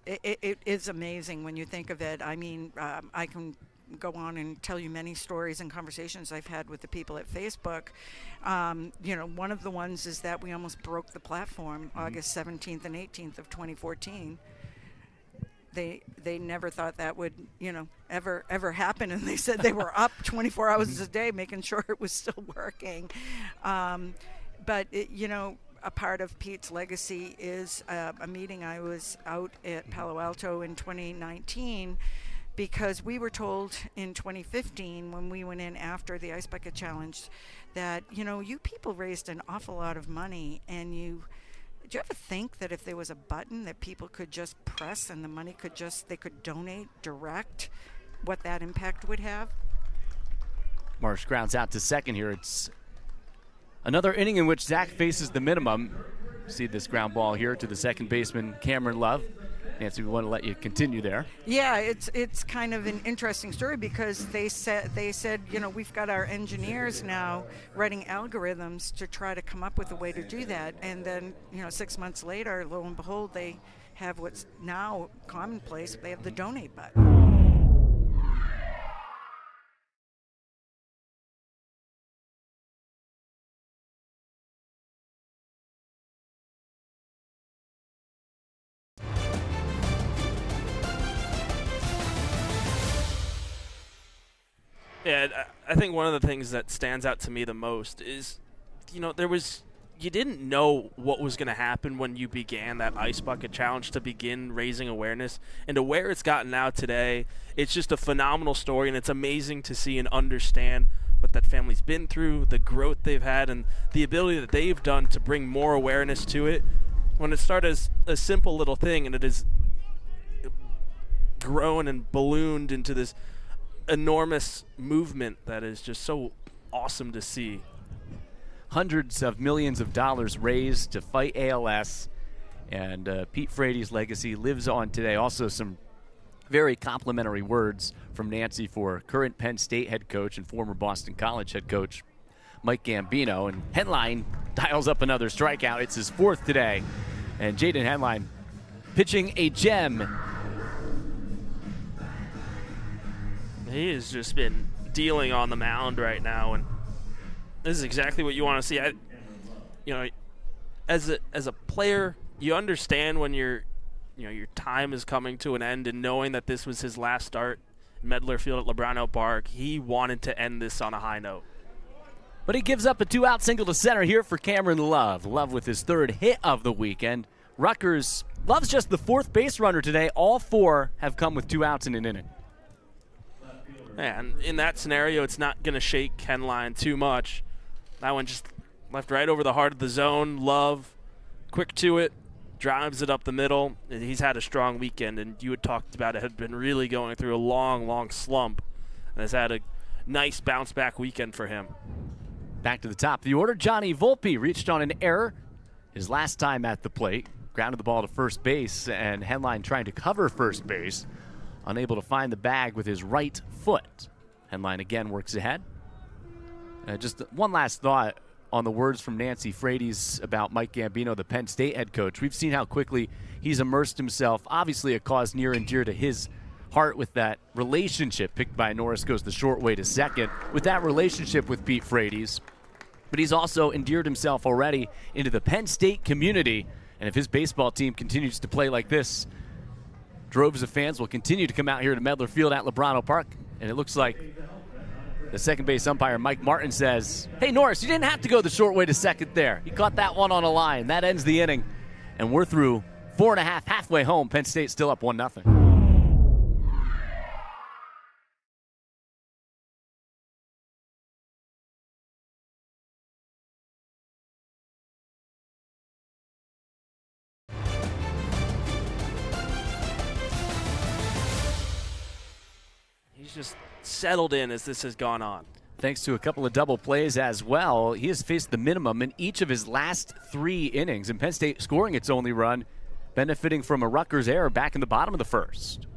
It is amazing when you think of it. I mean, I can go on and tell you many stories and conversations I've had with the people at Facebook. One of the ones is that we almost broke the platform August 17th and 18th of 2014. They never thought that would, ever happen, and they said they were up 24 hours a day making sure it was still working. But a part of Pete's legacy is a meeting I was out at Palo Alto in 2019, because we were told in 2015, when we went in after the Ice Bucket Challenge, that, you people raised an awful lot of money, and did you ever think that if there was a button that people could just press and the money they could donate direct, what that impact would have? Marsh grounds out to second here. It's another inning in which Zach faces the minimum. See this ground ball here to the second baseman, Cameron Love. Nancy, we want to let you continue there. Yeah, it's kind of an interesting story, because they said we've got our engineers now writing algorithms to try to come up with a way to do that, and then 6 months later, lo and behold, they have what's now commonplace. They have the donate button. Yeah, I think one of the things that stands out to me the most is, you didn't know what was going to happen when you began that Ice Bucket Challenge to begin raising awareness. And to where it's gotten now today, it's just a phenomenal story, and it's amazing to see and understand what that family's been through, the growth they've had, and the ability that they've done to bring more awareness to it. When it started as a simple little thing and it has grown and ballooned into this enormous movement that is just so awesome to see. Hundreds of millions of dollars raised to fight ALS, and Pete Frady's legacy lives on today. Also, some very complimentary words from Nancy for current Penn State head coach and former Boston College head coach Mike Gambino. And Henline dials up another strikeout. It's his fourth today. And Jaden Henline pitching a gem. He has just been dealing on the mound right now, and this is exactly what you want to see. As a player, you understand when your time is coming to an end, and knowing that this was his last start in Medler Field at Lebrano Park, he wanted to end this on a high note. But he gives up a 2-out single to center here for Cameron Love. Love with his third hit of the weekend. Rutgers, Love's just the fourth base runner today. All four have come with 2 outs in an inning. And in that scenario, it's not going to shake Henline too much. That one just left right over the heart of the zone. Love, quick to it, drives it up the middle. He's had a strong weekend, and you had talked about it, had been really going through a long, long slump, and has had a nice bounce-back weekend for him. Back to the top of the order, Johnny Volpe reached on an error his last time at the plate. Grounded the ball to first base, and Henline trying to cover first base. Unable to find the bag with his right foot. Henline again works ahead. Just one last thought on the words from Nancy Frady's about Mike Gambino, the Penn State head coach. We've seen how quickly he's immersed himself. Obviously a cause near and dear to his heart with that relationship. Picked by Norris goes the short way to second. With that relationship with Pete Frady's. But he's also endeared himself already into the Penn State community. And if his baseball team continues to play like this, droves of fans will continue to come out here to Medler Field at Lebrano Park. And it looks like the second base umpire, Mike Martin, says, "Hey, Norris, you didn't have to go the short way to second there. He caught that one on a line." That ends the inning. And we're through 4.5, halfway home. Penn State still up 1-0. He's just settled in as this has gone on. Thanks to a couple of double plays as well, he has faced the minimum in each of his last 3 innings, and Penn State scoring its only run, benefiting from a Rutgers error back in the bottom of the first.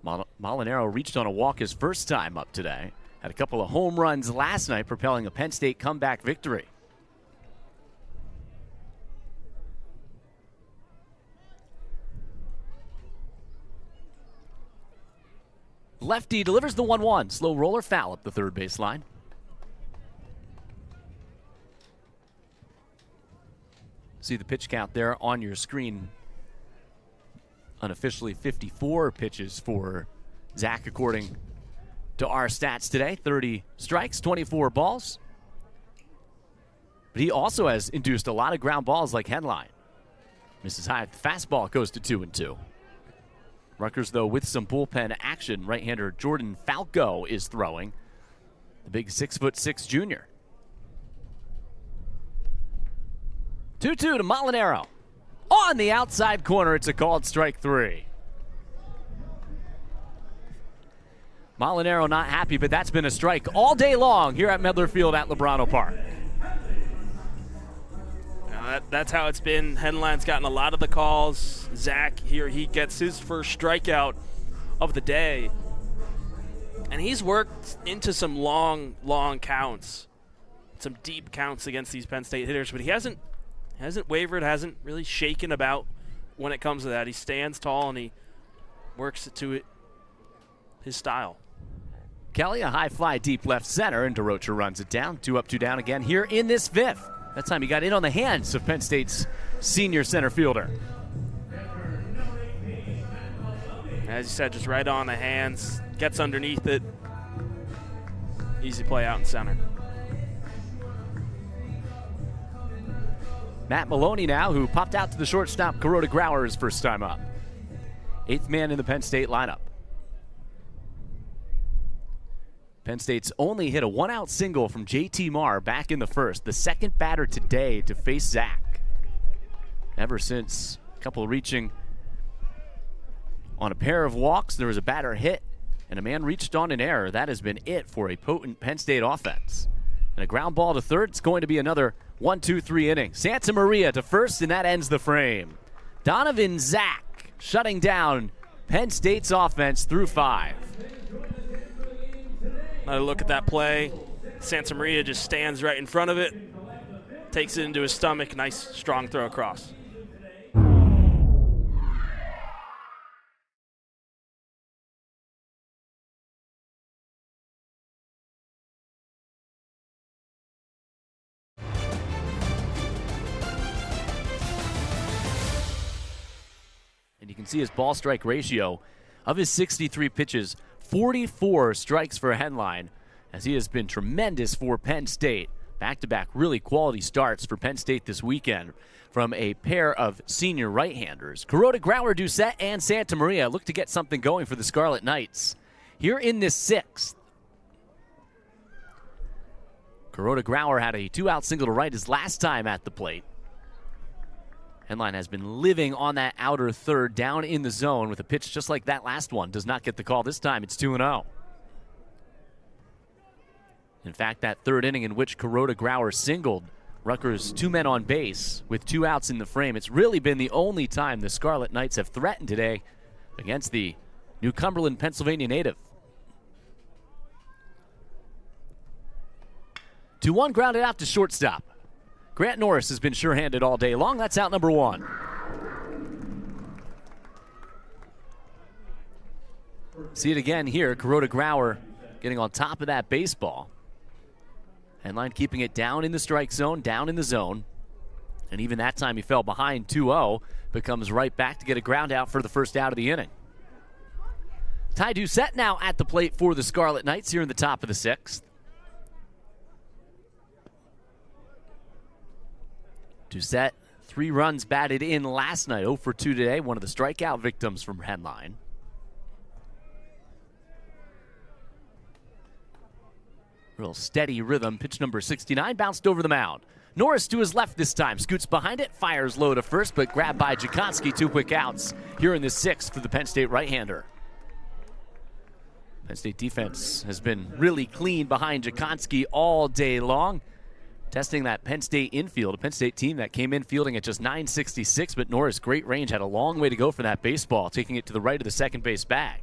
Molinaro reached on a walk his first time up today. Had a couple of home runs last night, propelling a Penn State comeback victory. Lefty delivers the 1-1. Slow roller foul up the third baseline. See the pitch count there on your screen. Unofficially 54 pitches for Zach according to our stats today. 30 strikes, 24 balls. But he also has induced a lot of ground balls like Henline. Misses high at the fastball, goes to 2-2. Rutgers, though, with some bullpen action. Right-hander Jordan Falco is throwing. The big 6'6" junior. 2-2 to Molinaro. On the outside corner, it's a called strike 3. Molinaro not happy, but that's been a strike all day long here at Medler Field at Lebrano Park. That's how it's been. Henline's gotten a lot of the calls. Zach here, he gets his first strikeout of the day. And he's worked into some long, long counts, some deep counts against these Penn State hitters, but he hasn't wavered, hasn't really shaken about when it comes to that. He stands tall and he works it to his style. Kelly, a high fly deep left center, and DeRocha runs it down. 2 up, 2 down again here in this 5th. That time he got in on the hands of Penn State's senior center fielder. As you said, just right on the hands, gets underneath it. Easy play out in center. Matt Maloney now, who popped out to the shortstop, Kuroda Grauer, his first time up. 8th man in the Penn State lineup. Penn Penn State's only hit a one-out single from J.T. Marr back in the first, the second batter today to face Zach. Ever since a couple reaching on a pair of walks, there was a batter hit, and a man reached on an error. That has been it for a potent Penn State offense. And a ground ball to third. It's going to be another 1-2-3 inning. Santa Maria to first, and that ends the frame. Donovan Zach shutting down Penn State's offense through 5. Another look at that play. Santa Maria just stands right in front of it, takes it into his stomach. Nice, strong throw across. And you can see his ball strike ratio of his 63 pitches, 44 strikes for Henline, as he has been tremendous for Penn State. Back-to-back really quality starts for Penn State this weekend from a pair of senior right-handers. Kuroda, Grauer, Doucette, and Santa Maria look to get something going for the Scarlet Knights. Here in this 6th, Kuroda Grauer had a 2-out single to right his last time at the plate. Henline has been living on that outer third down in the zone with a pitch just like that last one. Does not get the call this time. It's 2-0. In fact, that third inning in which Kuroda Grauer singled Rutgers 2 men on base with 2 outs in the frame, it's really been the only time the Scarlet Knights have threatened today against the New Cumberland, Pennsylvania native. 2-1 grounded out to shortstop. Grant Norris has been sure-handed all day long. That's out number 1. See it again here. Kuroda Grauer getting on top of that baseball. Henline keeping it down in the strike zone, down in the zone. And even that time he fell behind 2-0, but comes right back to get a ground out for the first out of the inning. Ty Doucette now at the plate for the Scarlet Knights here in the top of the 6th. Doucette, 3 runs batted in last night, 0 for 2 today, one of the strikeout victims from Henline. Real steady rhythm. Pitch number 69 bounced over the mound. Norris to his left this time, scoots behind it, fires low to first, but grabbed by Jakonski. 2 quick outs here in the 6th for the Penn State right-hander. Penn State defense has been really clean behind Jakonski all day long. Testing that Penn State infield, a Penn State team that came in fielding at just .966, but Norris, great range, had a long way to go for that baseball, taking it to the right of the second base bag.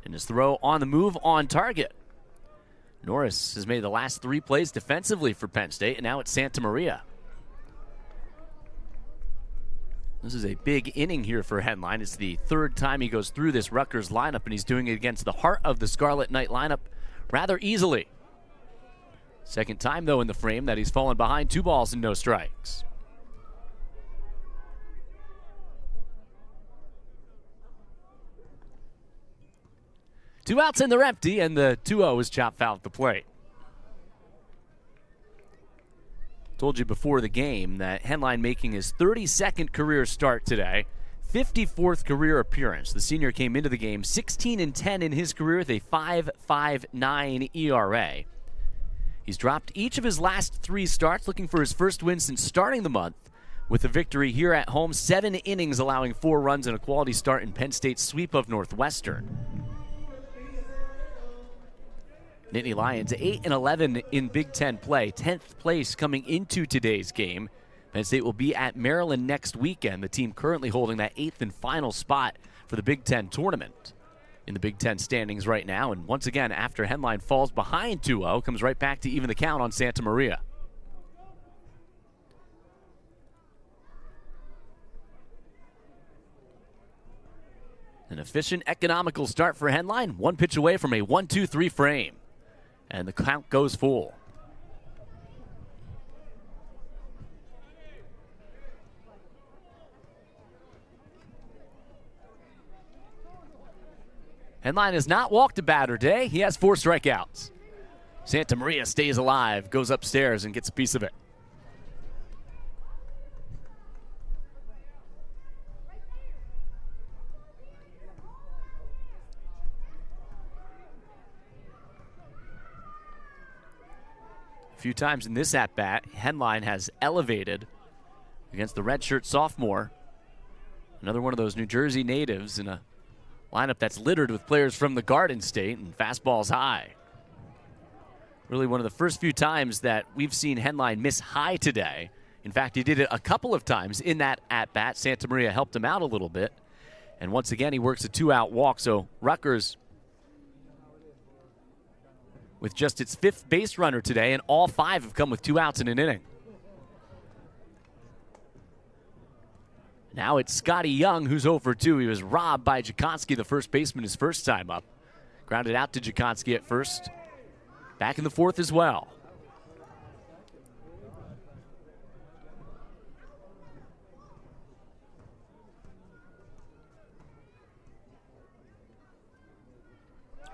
And his throw on the move on target. Norris has made the last 3 plays defensively for Penn State, and now it's Santa Maria. This is a big inning here for Henline. It's the 3rd time he goes through this Rutgers lineup, and he's doing it against the heart of the Scarlet Knight lineup rather easily. 2nd time, though, in the frame that he's fallen behind 2 balls and no strikes. Two outs and they're empty, and the 2-0 is chopped foul at the plate. Told you before the game that Henline making his 32nd career start today, 54th career appearance. The senior came into the game 16-10 in his career with a 5.59 ERA. He's dropped each of his last 3 starts, looking for his first win since starting the month with a victory here at home. 7 innings, allowing 4 runs and a quality start in Penn State's sweep of Northwestern. Nittany Lions 8-11 in Big Ten play, 10th place coming into today's game. Penn State will be at Maryland next weekend, the team currently holding that 8th and final spot for the Big Ten tournament in the Big Ten standings right now. And once again, after Henline falls behind 2-0, comes right back to even the count on Santa Maria. An efficient, economical start for Henline. 1 pitch away from a 1-2-3 frame. And the count goes full. Henline has not walked a batter today. He has 4 strikeouts. Santa Maria stays alive, goes upstairs and gets a piece of it. few times in this at-bat, Henline has elevated against the redshirt sophomore. Another one of those New Jersey natives in a lineup that's littered with players from the Garden State, and fastballs high. Really one of the first few times that we've seen Henline miss high today. In fact, he did it a couple of times in that at-bat. Santa Maria helped him out a little bit. And once again, he works a 2-out walk. So Rutgers with just its 5th base runner today, and all 5 have come with 2 outs in an inning. Now it's Scotty Young, who's 0 for 2. He was robbed by Jakonski, the first baseman, his first time up. Grounded out to Jakonski at first. Back in the 4th as well.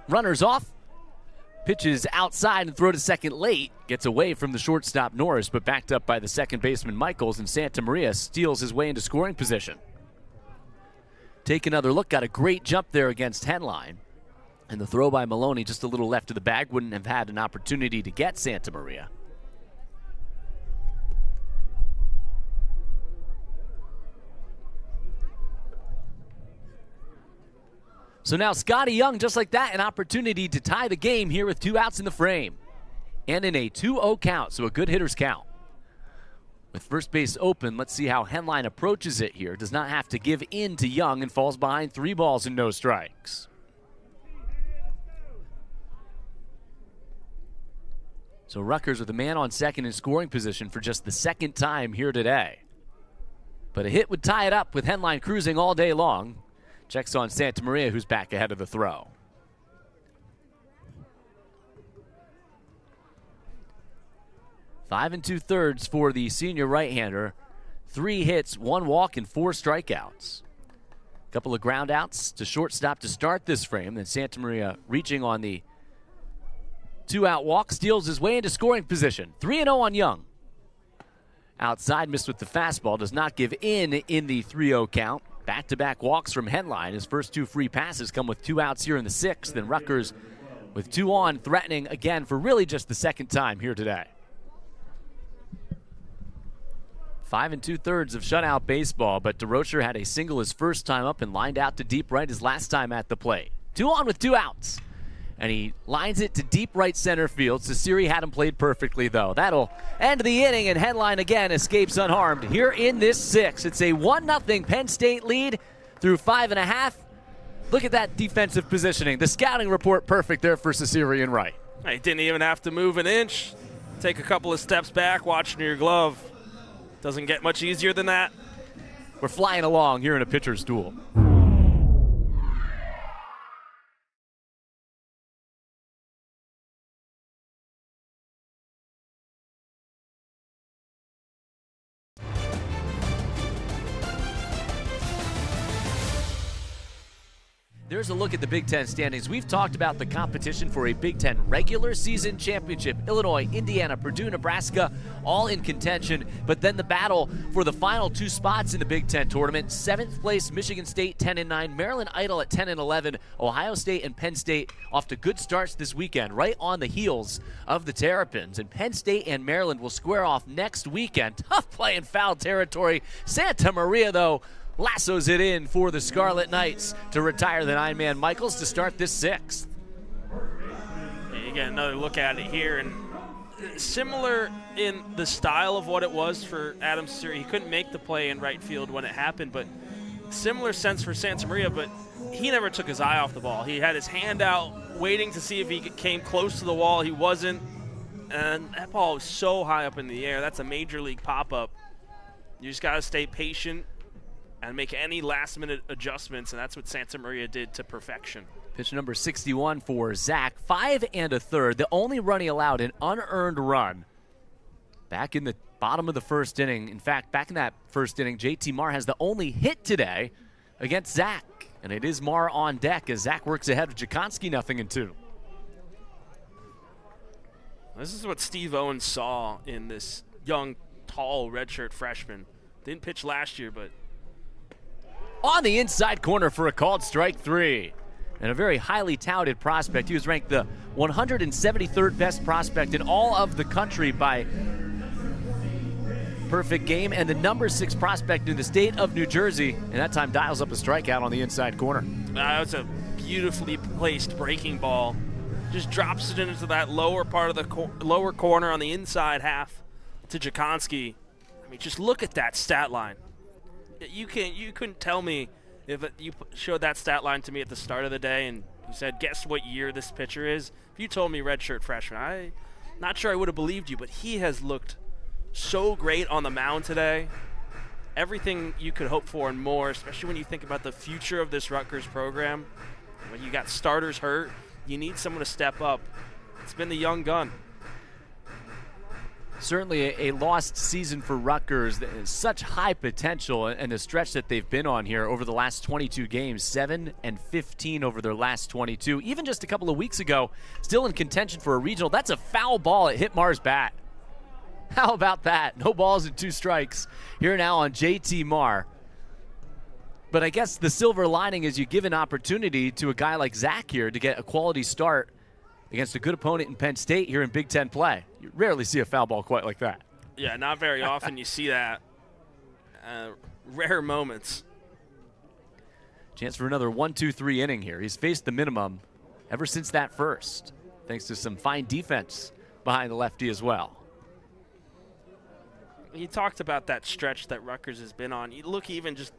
Runners off. Pitches outside and throw to second late. Gets away from the shortstop Norris, but backed up by the second baseman Michaels, and Santa Maria steals his way into scoring position. Take another look. Got a great jump there against Henline. And the throw by Maloney just a little left of the bag. Wouldn't have had an opportunity to get Santa Maria. So now Scotty Young, just like that, an opportunity to tie the game here with 2 outs in the frame. And in a 2-0 count, so a good hitter's count. With first base open, let's see how Henline approaches it here. Does not have to give in to Young and falls behind 3 balls and no strikes. So Rutgers with a man on second in scoring position for just the 2nd time here today. But a hit would tie it up with Henline cruising all day long. Checks on Santa Maria, who's back ahead of the throw. Five and 2/3 for the senior right-hander. 3 hits, 1 walk, and 4 strikeouts. A couple of ground outs to shortstop to start this frame. Then Santa Maria reaching on the 2-out walk, steals his way into scoring position. 3-0 on Young. Outside, missed with the fastball, does not give in the 3-0 count. Back-to-back walks from Henline. His first 2 free passes come with 2 outs here in the 6th. Then Rutgers with 2 on, threatening again for really just the 2nd time here today. 5 and 2/3 of shutout baseball, but DeRocher had a single his first time up and lined out to deep right his last time at the plate. 2 on with 2 outs. And he lines it to deep right center field. Sasiri had him played perfectly, though. That'll end the inning, and Henline again escapes unharmed here in this 6th. It's a 1-0 Penn State lead through 5.5. Look at that defensive positioning. The scouting report perfect there for Sasiri and right. He didn't even have to move an inch. Take a couple of steps back, watch near your glove. Doesn't get much easier than that. We're flying along here in a pitcher's duel. There's a look at the Big Ten standings. We've talked about the competition for a Big Ten regular season championship. Illinois, Indiana, Purdue, Nebraska, all in contention. But then the battle for the final 2 spots in the Big Ten tournament. 7th place, Michigan State, 10-9. Maryland Idle at 10-11. Ohio State and Penn State off to good starts this weekend, right on the heels of the Terrapins. And Penn State and Maryland will square off next weekend. Tough play in foul territory. Santa Maria, though, lassos it in for the Scarlet Knights to retire the 9-man Michaels to start this 6th. You get another look at it here, and similar in the style of what it was for Adam Sasiri. He couldn't make the play in right field when it happened, but similar sense for Santa Maria, but he never took his eye off the ball. He had his hand out waiting to see if he came close to the wall. He wasn't, and that ball was so high up in the air. That's a major league pop-up. You just got to stay patient and make any last-minute adjustments, and that's what Santa Maria did to perfection. Pitch number 61 for Zach. 5 1/3. The only run he allowed, an unearned run. Back in the bottom of the 1st inning. In fact, back in that 1st inning, JT Marr has the only hit today against Zach. And it is Marr on deck as Zach works ahead of Jakonski, 0-2. This is what Steve Owens saw in this young, tall, redshirt freshman. Didn't pitch last year, but on the inside corner for a called strike 3. and a very highly touted prospect. He was ranked the 173rd best prospect in all of the country by Perfect Game, and the number 6 prospect in the state of New Jersey, and that time dials up a strikeout on the inside corner. That was a beautifully placed breaking ball. Just drops it into that lower part of the lower corner on the inside half to Jakonski. I mean, just look at that stat line. You couldn't tell me if you showed that stat line to me at the start of the day and you said, guess what year this pitcher is? If you told me redshirt freshman, I'm not sure I would have believed you, but he has looked so great on the mound today. Everything you could hope for and more, especially when you think about the future of this Rutgers program. When you got starters hurt, you need someone to step up. It's been the young gun. Certainly a lost season for Rutgers. Such high potential, and the stretch that they've been on here over the last 22 games, 7-15 over their last 22. Even just a couple of weeks ago, still in contention for a regional. That's a foul ball. It hit Marr's bat. How about that? No balls and 2 strikes here now on JT Marr. But I guess the silver lining is you give an opportunity to a guy like Zach here to get a quality start against a good opponent in Penn State here in Big Ten play. You rarely see a foul ball quite like that. Yeah, not very often you see that. Rare moments. Chance for another 1-2-3 inning here. He's faced the minimum ever since that first, thanks to some fine defense behind the lefty as well. He talked about that stretch that Rutgers has been on. You look even just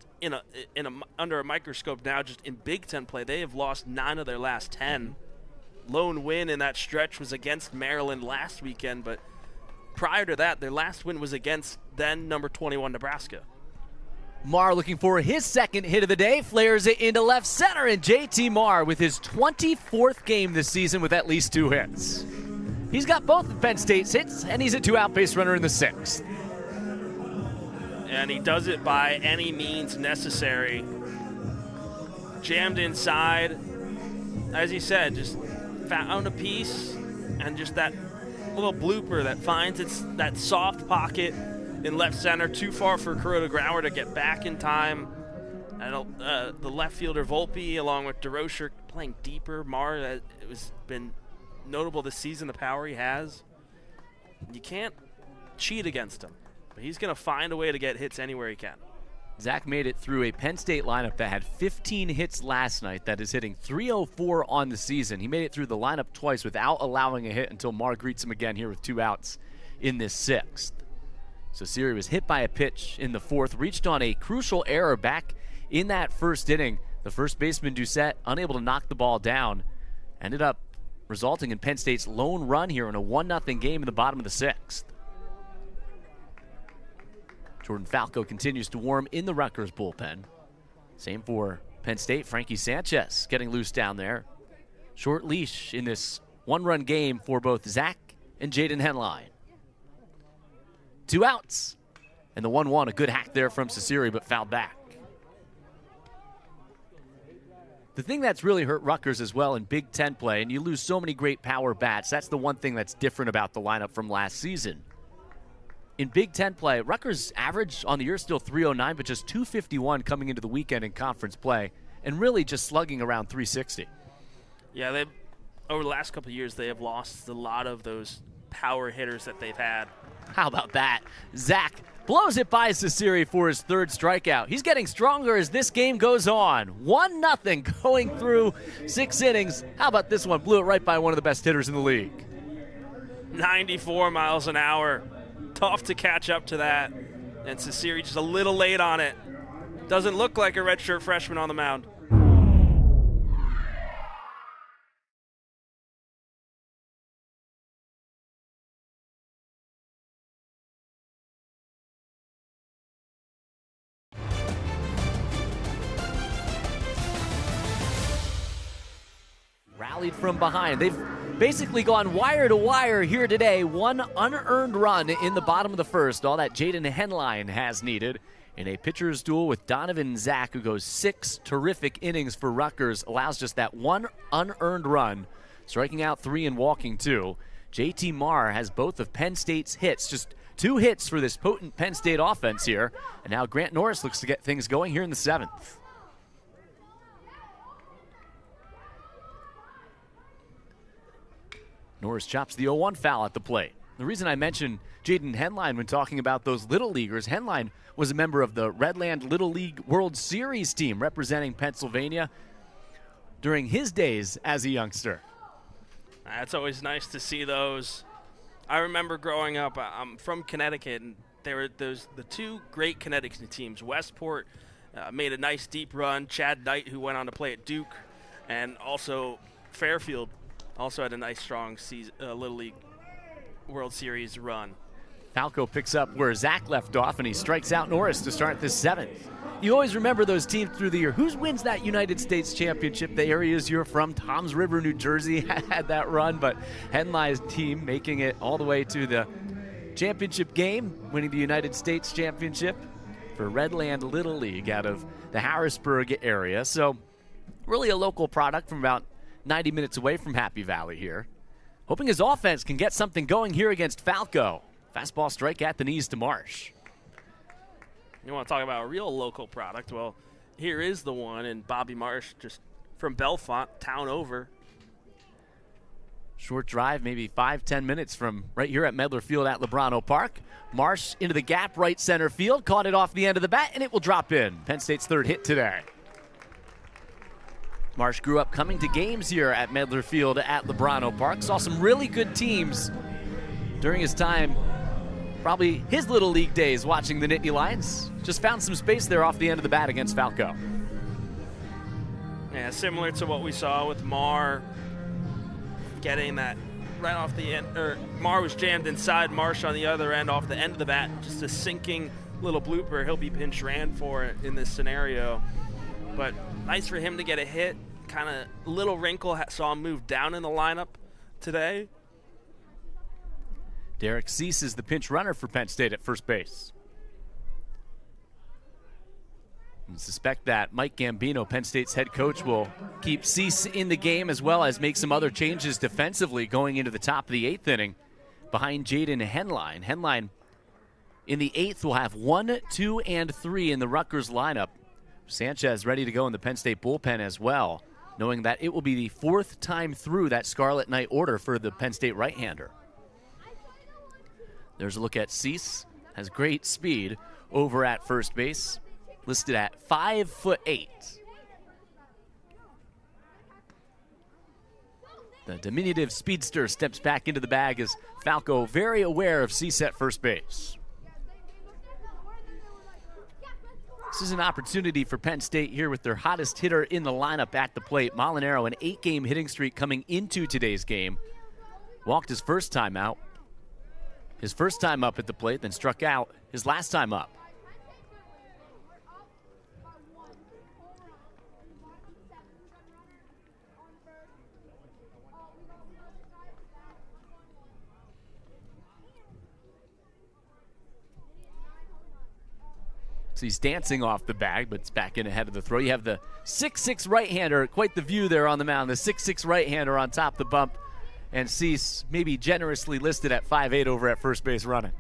under a microscope now, just in Big Ten play, they have lost 9 of their last 10. Lone win in that stretch was against Maryland last weekend, but prior to that, their last win was against then number 21 Nebraska. Marr looking for his second hit of the day, flares it into left center, and JT Marr with his 24th game this season with at least 2 hits. He's got both of Penn State's hits, and he's a 2-out base runner in the 6th. And he does it by any means necessary. Jammed inside. As he said, just found a piece, and just that little blooper that finds that soft pocket in left center, too far for Kuroda Grauer to get back in time. And the left fielder Volpe, along with DeRocher, playing deeper. Marr, it was been notable this season, the power he has. You can't cheat against him. But he's going to find a way to get hits anywhere he can. Zach made it through a Penn State lineup that had 15 hits last night, that is hitting .304 on the season. He made it through the lineup twice without allowing a hit until Marr greets him again here with 2 outs in this 6th. So Siri was hit by a pitch in the 4th, reached on a crucial error back in that first inning. The first baseman, Doucette, unable to knock the ball down, ended up resulting in Penn State's lone run here in a 1-0 game in the bottom of the 6th. Jordan Falco continues to warm in the Rutgers bullpen. Same for Penn State. Frankie Sanchez getting loose down there. Short leash in this 1-run game for both Zach and Jaden Henline. 2 outs. And the 1-1, a good hack there from Sasiri, but fouled back. The thing that's really hurt Rutgers as well in Big Ten play, and you lose so many great power bats, that's the one thing that's different about the lineup from last season. In Big Ten play, Rutgers average on the year still .309, but just .251 coming into the weekend in conference play, and really just slugging around .360. Yeah, over the last couple of years, they have lost a lot of those power hitters that they've had. How about that? Zach blows it by Sasiri for his 3rd strikeout. He's getting stronger as this game goes on. 1-0 going through 6 innings. How about this one? Blew it right by one of the best hitters in the league. 94 miles an hour. Tough to catch up to that. And Sasiri just a little late on it. Doesn't look like a redshirt freshman on the mound. Rallied from behind. They've basically gone wire to wire here today. 1 unearned run in the bottom of the 1st. All that Jaden Henline has needed in a pitcher's duel with Donovan Zach, who goes 6 terrific innings for Rutgers, allows just that 1 unearned run, striking out 3 and walking 2. JT Marr has both of Penn State's hits, just 2 hits for this potent Penn State offense here. And now Grant Norris looks to get things going here in the 7th. Norris chops the 0-1 foul at the plate. The reason I mentioned Jaden Henline when talking about those Little Leaguers, Henline was a member of the Redland Little League World Series team representing Pennsylvania during his days as a youngster. It's always nice to see those. I remember growing up, I'm from Connecticut, and there were the two great Connecticut teams. Westport made a nice deep run. Chad Knight, who went on to play at Duke, and also Fairfield also had a nice, strong Little League World Series run. Falco picks up where Zach left off, and he strikes out Norris to start this 7th. You always remember those teams through the year. Who wins that United States Championship? The areas you're from, Toms River, New Jersey had that run, but Henline's team making it all the way to the championship game, winning the United States Championship for Redland Little League out of the Harrisburg area. So really a local product from about 90 minutes away from Happy Valley here. Hoping his offense can get something going here against Falco. Fastball strike at the knees to Marsh. You want to talk about a real local product? Well, here is the one, and Bobby Marsh just from Bellefonte, town over. Short drive, maybe 5-10 minutes from right here at Medler Field at Lebrano Park. Marsh into the gap, right center field, caught it off the end of the bat, and it will drop in. Penn State's 3rd hit today. Marsh grew up coming to games here at Medler Field at Lebrano Park. Saw some really good teams during his time, probably his Little League days watching the Nittany Lions. Just found some space there off the end of the bat against Falco. Yeah, similar to what we saw with Marr getting that right off the end. Marr was jammed inside, Marsh on the other end off the end of the bat. Just a sinking little blooper. He'll be pinch ran for it in this scenario. But nice for him to get a hit. Kind of little wrinkle, saw him move down in the lineup today. Derek Cease is the pinch runner for Penn State at first base. And suspect that Mike Gambino, Penn State's head coach, will keep Cease in the game as well as make some other changes defensively going into the top of the 8th inning behind Jaden Henline. Henline in the 8th will have 1, 2, and 3 in the Rutgers lineup. Sanchez ready to go in the Penn State bullpen as well, knowing that it will be the 4th time through that Scarlet Knight order for the Penn State right-hander. There's a look at Cease. Has great speed over at first base. Listed at 5'8". The diminutive speedster steps back into the bag as Falco very aware of Cease at first base. This is an opportunity for Penn State here with their hottest hitter in the lineup at the plate. Molinaro, an 8-game hitting streak coming into today's game. Walked his first time out. His first time up at the plate, then struck out his last time up. So he's dancing off the bag, but it's back in ahead of the throw. You have the 6'6" right-hander, quite the view there on the mound. The 6'6" right-hander on top of the bump. And Cease maybe generously listed at 5'8" over at first base running.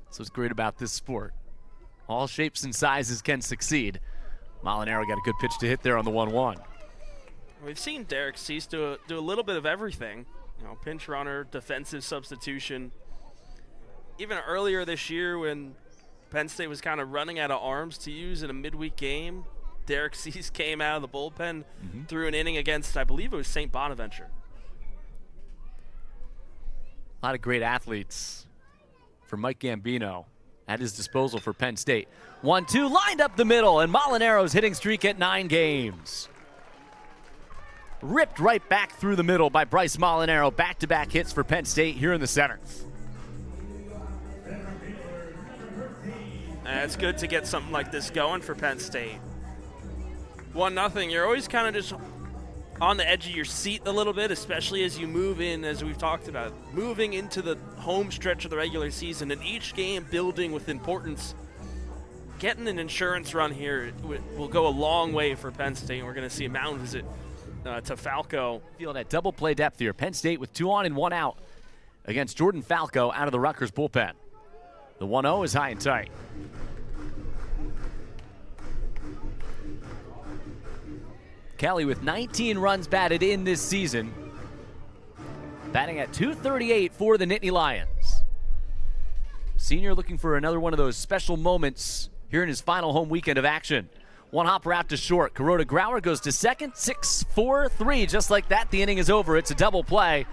So what's great about this sport, all shapes and sizes can succeed. Molinaro got a good pitch to hit there on the 1-1. We've seen Derek Cease do a little bit of everything. You know, pinch runner, defensive substitution. Even earlier this year when Penn State was kind of running out of arms to use in a midweek game, Derek Cease came out of the bullpen, threw an inning against, I believe it was St. Bonaventure. A lot of great athletes for Mike Gambino at his disposal for Penn State. 1-2 lined up the middle, and Molinaro's hitting streak at 9 games. Ripped right back through the middle by Bryce Molinaro. Back-to-back hits for Penn State here in the 7th. It's good to get something like this going for Penn State. 1-0, you're always kind of just on the edge of your seat a little bit, especially as you move in, as we've talked about, moving into the home stretch of the regular season, and each game building with importance. Getting an insurance run here will go a long way for Penn State. We're going to see a mound visit to Falco. Field at double play depth here. Penn State with 2 on and 1 out against Jordan Falco out of the Rutgers bullpen. The 1-0 is high and tight. Kelly with 19 runs batted in this season. Batting at .238 for the Nittany Lions. Senior looking for another one of those special moments here in his final home weekend of action. One hopper out to short. Kuroda Grauer goes to second. 6-4-3. Just like that, the inning is over. It's a double play.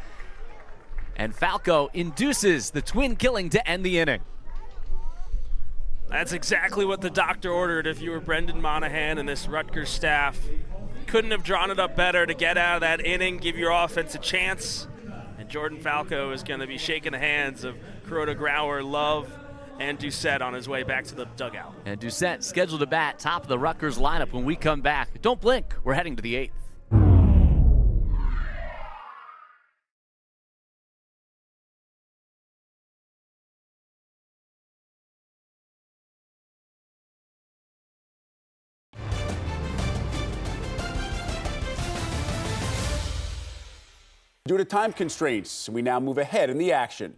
And Falco induces the twin killing to end the inning. That's exactly what the doctor ordered if you were Brendan Monahan and this Rutgers staff. Couldn't have drawn it up better to get out of that inning, give your offense a chance. And Jordan Falco is going to be shaking the hands of Kuroda Grauer, Love, and Doucette on his way back to the dugout. And Doucette scheduled to bat top of the Rutgers lineup when we come back. Don't blink. We're heading to the 8th. Due to time constraints, we now move ahead in the action.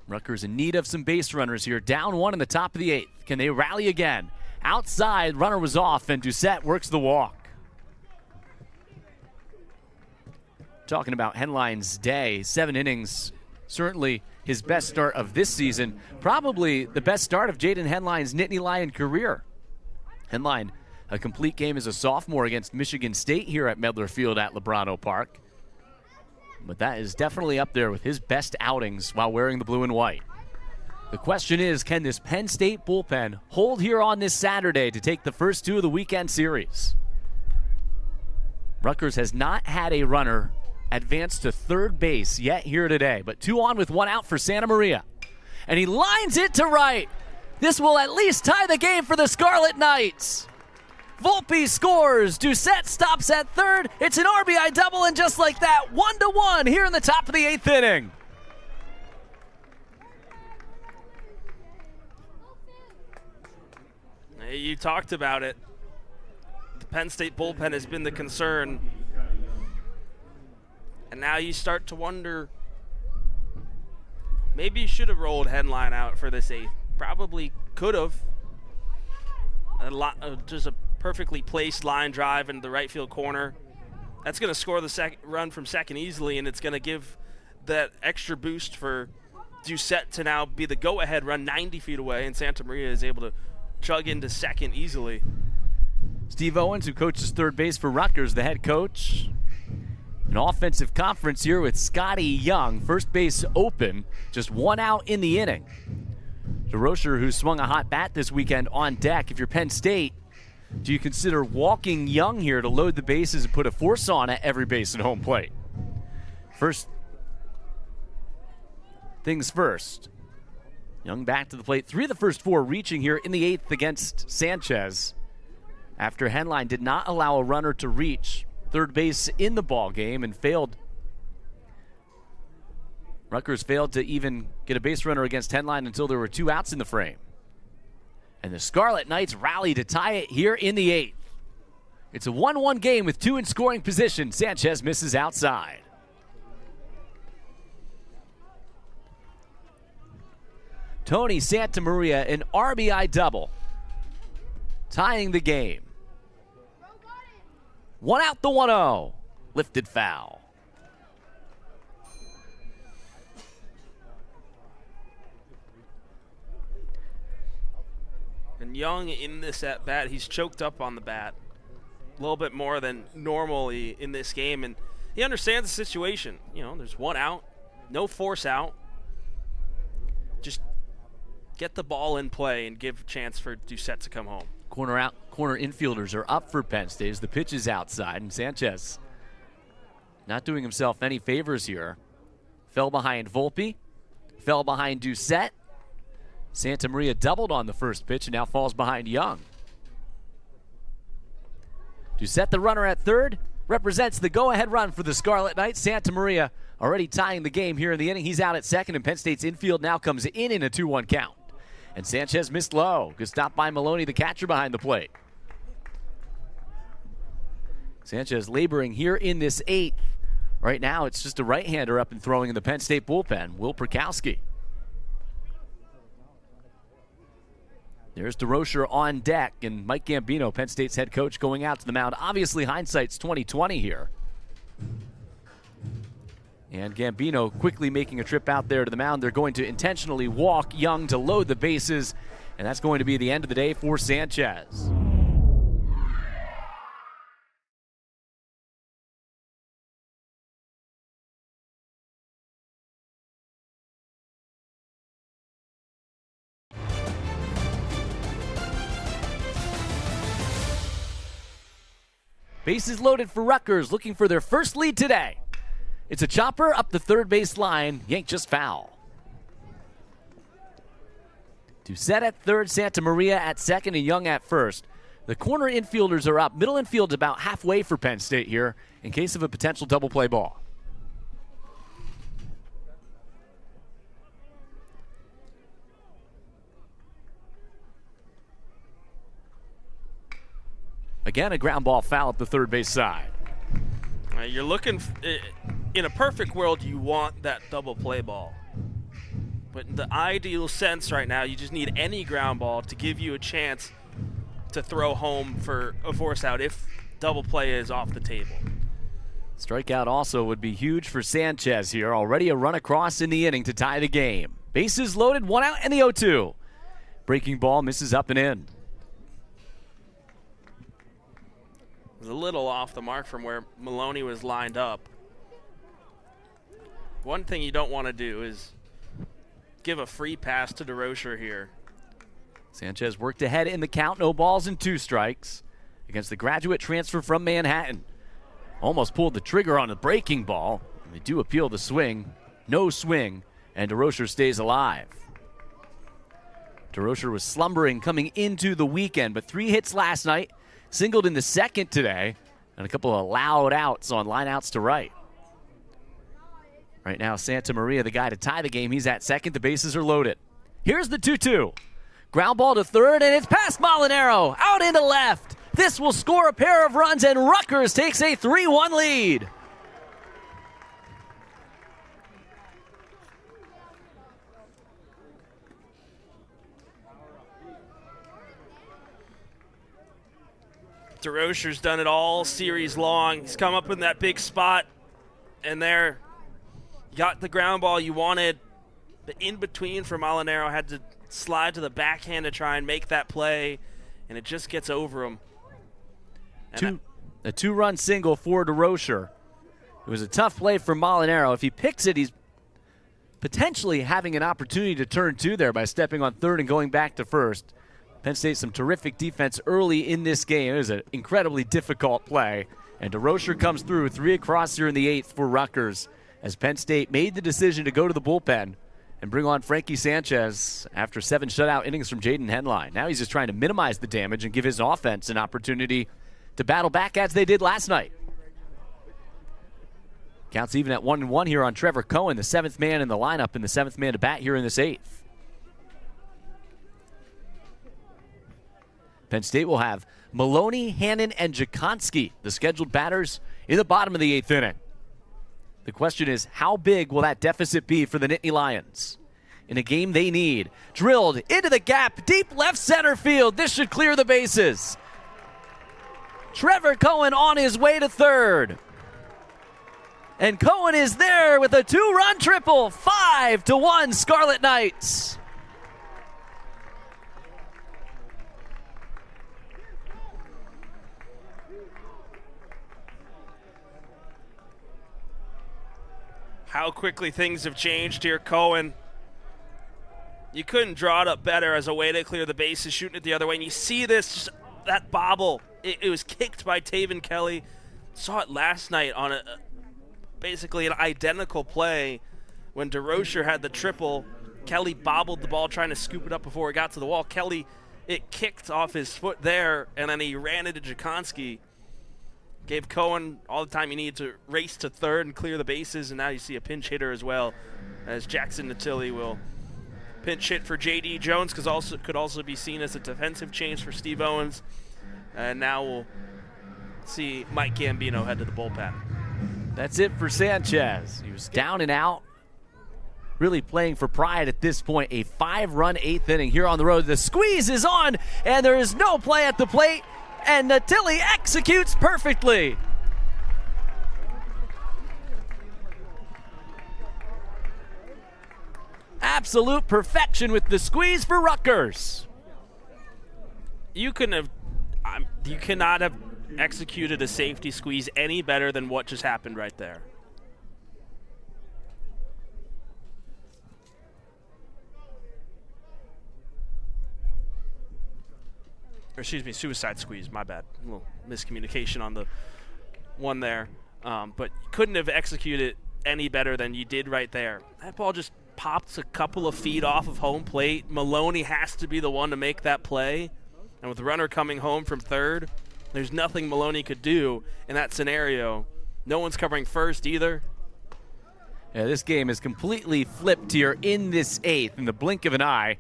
Rutgers in need of some base runners here. Down one in the top of the 8th. Can they rally again? Outside, runner was off, and Doucette works the walk. Talking about Henline's day, 7 innings, certainly his best start of this season. Probably the best start of Jaden Henline's Nittany Lion career. Henline, a complete game as a sophomore against Michigan State here at Medler Field at Lebrano Park. But that is definitely up there with his best outings while wearing the blue and white. The question is, can this Penn State bullpen hold here on this Saturday to take the first 2 of the weekend series? Rutgers has not had a runner advance to third base yet here today, but 2 on with 1 out for Santa Maria. And he lines it to right. This will at least tie the game for the Scarlet Knights. Volpe scores. Doucette stops at third. It's an RBI double, and just like that, 1-1 here in the top of the 8th inning. Hey, you talked about it. The Penn State bullpen has been the concern. And now you start to wonder, maybe you should have rolled Henline out for this 8th. Probably could have. Just a perfectly placed line drive into the right field corner. That's going to score the second run from second easily, and it's going to give that extra boost for Doucette to now be the go-ahead run 90 feet away, and Santa Maria is able to chug into second easily. Steve Owens, who coaches third base for Rutgers, the head coach. An offensive conference here with Scotty Young, first base open, just 1 out in the inning. DeRocher, who swung a hot bat this weekend, on deck. If you're Penn State, do you consider walking Young here to load the bases and put a force on at every base and home plate? First things first. Young back to the plate. 3 of the first 4 reaching here in the 8th against Sanchez. After Henline did not allow a runner to reach third base in the ball game and failed. Rutgers failed to even get a base runner against Henline until there were 2 outs in the frame. And the Scarlet Knights rally to tie it here in the 8th. It's a 1-1 game with 2 in scoring position. Sanchez misses outside. Tony Santa Maria, an RBI double, tying the game. 1 out, the 1-0. Lifted foul. And Young in this at bat, he's choked up on the bat a little bit more than normally in this game, and he understands the situation. You know, there's 1 out, no force out. Just get the ball in play and give a chance for Doucette to come home. Corner infielders are up for Penn State as the pitch is outside, and Sanchez not doing himself any favors here. Fell behind Volpe, fell behind Doucette. Santa Maria doubled on the first pitch and now falls behind Young. Doucette, the runner at third, represents the go-ahead run for the Scarlet Knights. Santa Maria already tying the game here in the inning. He's out at second, and Penn State's infield now comes in a 2-1 count. And Sanchez missed low. Good stop by Maloney, the catcher behind the plate. Sanchez laboring here in this 8th. Right now, it's just a right-hander up and throwing in the Penn State bullpen, Will Perkowski. There's DeRocher on deck, and Mike Gambino, Penn State's head coach, going out to the mound. Obviously, hindsight's 20/20 here. And Gambino quickly making a trip out there to the mound. They're going to intentionally walk Young to load the bases, and that's going to be the end of the day for Sanchez. Bases loaded for Rutgers, looking for their first lead today. It's a chopper up the third base line. Yank just foul. Doucette at third, Santa Maria at second, and Young at first. The corner infielders are up. Middle infield's about halfway for Penn State here in case of a potential double play ball. Again, a ground ball foul up the third base side. You're looking, in a perfect world, you want that double play ball. But in the ideal sense right now, you just need any ground ball to give you a chance to throw home for a force out if double play is off the table. Strikeout also would be huge for Sanchez here. Already a run across in the inning to tie the game. Bases loaded, one out in the 0-2. Breaking ball misses up and in. It was a little off the mark from where Maloney was lined up. One thing you don't want to do is give a free pass to DeRocher here. Sanchez worked ahead in the count, no balls and 2 strikes against the graduate transfer from Manhattan. Almost pulled the trigger on a breaking ball. They do appeal the swing. No swing, and DeRocher stays alive. DeRocher was slumbering coming into the weekend, but 3 hits last night. Singled in the second today, and a couple of loud outs on lineouts to right. Right now, Santa Maria, the guy to tie the game. He's at second. The bases are loaded. Here's the 2-2. Ground ball to third, and it's past Molinaro. Out into left. This will score a pair of runs, and Rutgers takes a 3-1 lead. DeRocher's done it all series long. He's come up in that big spot, and there, you got the ground ball you wanted. The in-between for Molinaro had to slide to the backhand to try and make that play, and it just gets over him. A 2-run single for DeRocher. It was a tough play for Molinaro. If he picks it, he's potentially having an opportunity to turn 2 there by stepping on third and going back to first. Penn State, some terrific defense early in this game. It was an incredibly difficult play. And DeRocher comes through 3 across here in the 8th for Rutgers as Penn State made the decision to go to the bullpen and bring on Frankie Sanchez after 7 shutout innings from Jaden Henline. Now he's just trying to minimize the damage and give his offense an opportunity to battle back as they did last night. Counts even at 1-1 here on Trevor Cohen, the 7th man in the lineup and the 7th man to bat here in this 8th. Penn State will have Maloney, Hannon, and Jakonski, the scheduled batters, in the bottom of the 8th inning. The question is, how big will that deficit be for the Nittany Lions? In a game they need. Drilled into the gap, deep left center field. This should clear the bases. Trevor Cohen on his way to third. And Cohen is there with a 2-run triple. 5-1 Scarlet Knights. How quickly things have changed here, Cohen. You couldn't draw it up better as a way to clear the bases, shooting it the other way. And you see this, just that bobble. It was kicked by Taven Kelly. Saw it last night on basically an identical play when DeRocher had the triple. Kelly bobbled the ball trying to scoop it up before it got to the wall. Kelly, it kicked off his foot there, and then he ran into Jakonski. Gave Cohen all the time he needed to race to third and clear the bases, and now you see a pinch hitter as well, as Jackson Natili will pinch hit for J.D. Jones, because could also be seen as a defensive change for Steve Owens. And now we'll see Mike Gambino head to the bullpen. That's it for Sanchez. He was down and out really playing for pride at this point. A 5-run 8th inning here on the road. The squeeze is on, and there is no play at the plate, and Tilly executes perfectly. Absolute perfection with the squeeze for Rutgers. You cannot have executed a safety squeeze any better than what just happened right there. Or excuse me, suicide squeeze, my bad. A little miscommunication on the one there. But you couldn't have executed any better than you did right there. That ball just pops a couple of feet off of home plate. Maloney has to be the one to make that play. And with the runner coming home from third, there's nothing Maloney could do in that scenario. No one's covering first either. Yeah, this game is completely flipped here in this 8th in the blink of an eye.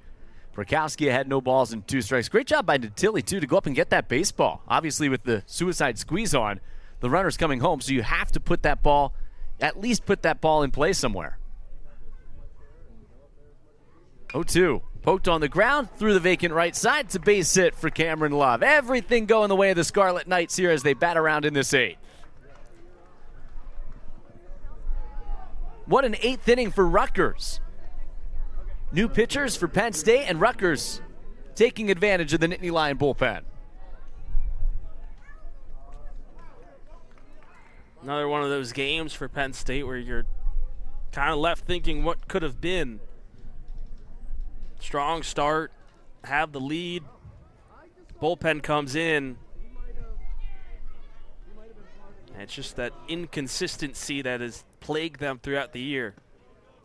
Prokowski had no balls and 2 strikes. Great job by Tilly, too, to go up and get that baseball. Obviously, with the suicide squeeze on, the runner's coming home, so you have to put that ball, at least put that ball in play somewhere. 0-2. Poked on the ground, through the vacant right side. It's a base hit for Cameron Love. Everything going the way of the Scarlet Knights here as they bat around in this 8th. What an 8th inning for Rutgers. New pitchers for Penn State, and Rutgers taking advantage of the Nittany Lion bullpen. Another one of those games for Penn State where you're kind of left thinking what could have been. Strong start, have the lead. Bullpen comes in. And it's just that inconsistency that has plagued them throughout the year.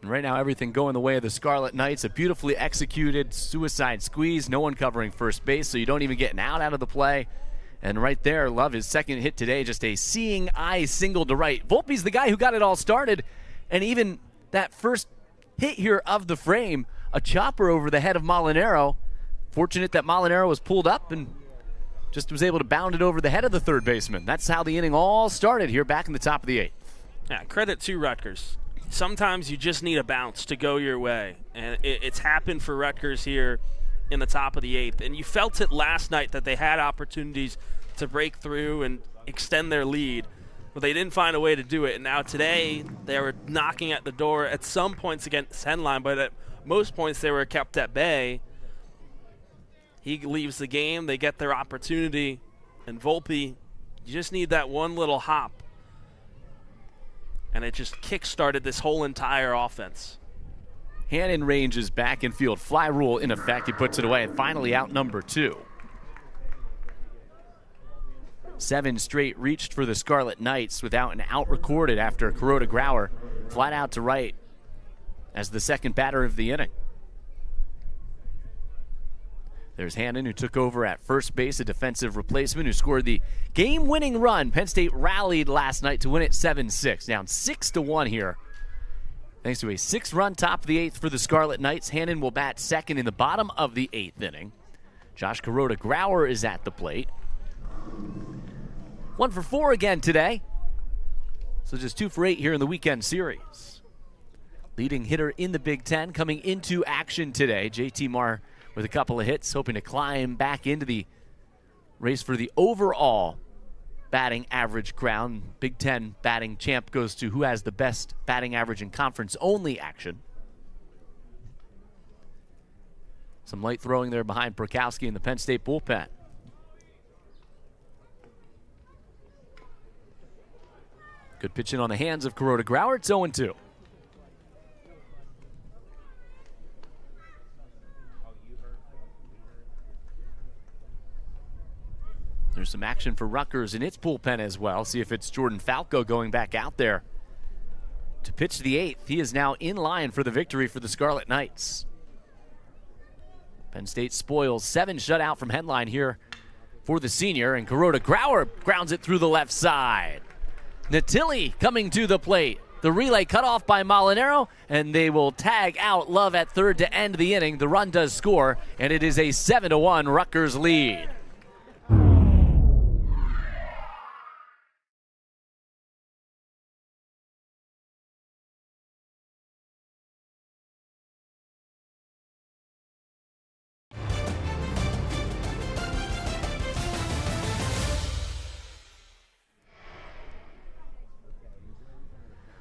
And right now, everything going the way of the Scarlet Knights. A beautifully executed suicide squeeze. No one covering first base, so you don't even get an out of the play. And right there, Love, his second hit today, just a seeing eye single to right. Volpe's the guy who got it all started. And even that first hit here of the frame, a chopper over the head of Molinaro. Fortunate that Molinaro was pulled up and just was able to bound it over the head of the third baseman. That's how the inning all started here back in the top of the 8th. Yeah, credit to Rutgers. Sometimes you just need a bounce to go your way, and it's happened for Rutgers here in the top of the 8th. And you felt it last night that they had opportunities to break through and extend their lead, but they didn't find a way to do it. And now today they were knocking at the door at some points against Henline, but at most points they were kept at bay. He leaves the game, they get their opportunity, and Volpe, you just need that one little hop. And it just kick-started this whole entire offense. Hannon ranges back in field. Fly rule in effect. He puts it away. And finally out number 2. 7 straight reached for the Scarlet Knights without an out recorded after Kuroda Grauer flat out to right as the second batter of the inning. There's Hannon, who took over at first base, a defensive replacement who scored the game-winning run. Penn State rallied last night to win it 7-6, down 6-1 here. Thanks to a 6-run top of the 8th for the Scarlet Knights. Hannon will bat second in the bottom of the 8th inning. Josh Kuroda Grauer is at the plate. 1 for 4 again today. So just 2 for 8 here in the weekend series. Leading hitter in the Big Ten coming into action today. JT Marr with a couple of hits, hoping to climb back into the race for the overall batting average crown. Big Ten batting champ goes to who has the best batting average in conference-only action. Some light throwing there behind Prokowski in the Penn State bullpen. Good pitching on the hands of Kuroda Grauer. It's 0-2. There's some action for Rutgers in its bullpen as well. See if it's Jordan Falco going back out there to pitch the 8th. He is now in line for the victory for the Scarlet Knights. Penn State spoils 7 shutout from Henline here for the senior, and Kuroda Grauer grounds it through the left side. Tilly coming to the plate. The relay cut off by Molinaro, and they will tag out Love at third to end the inning. The run does score, and it is a 7-1 Rutgers lead.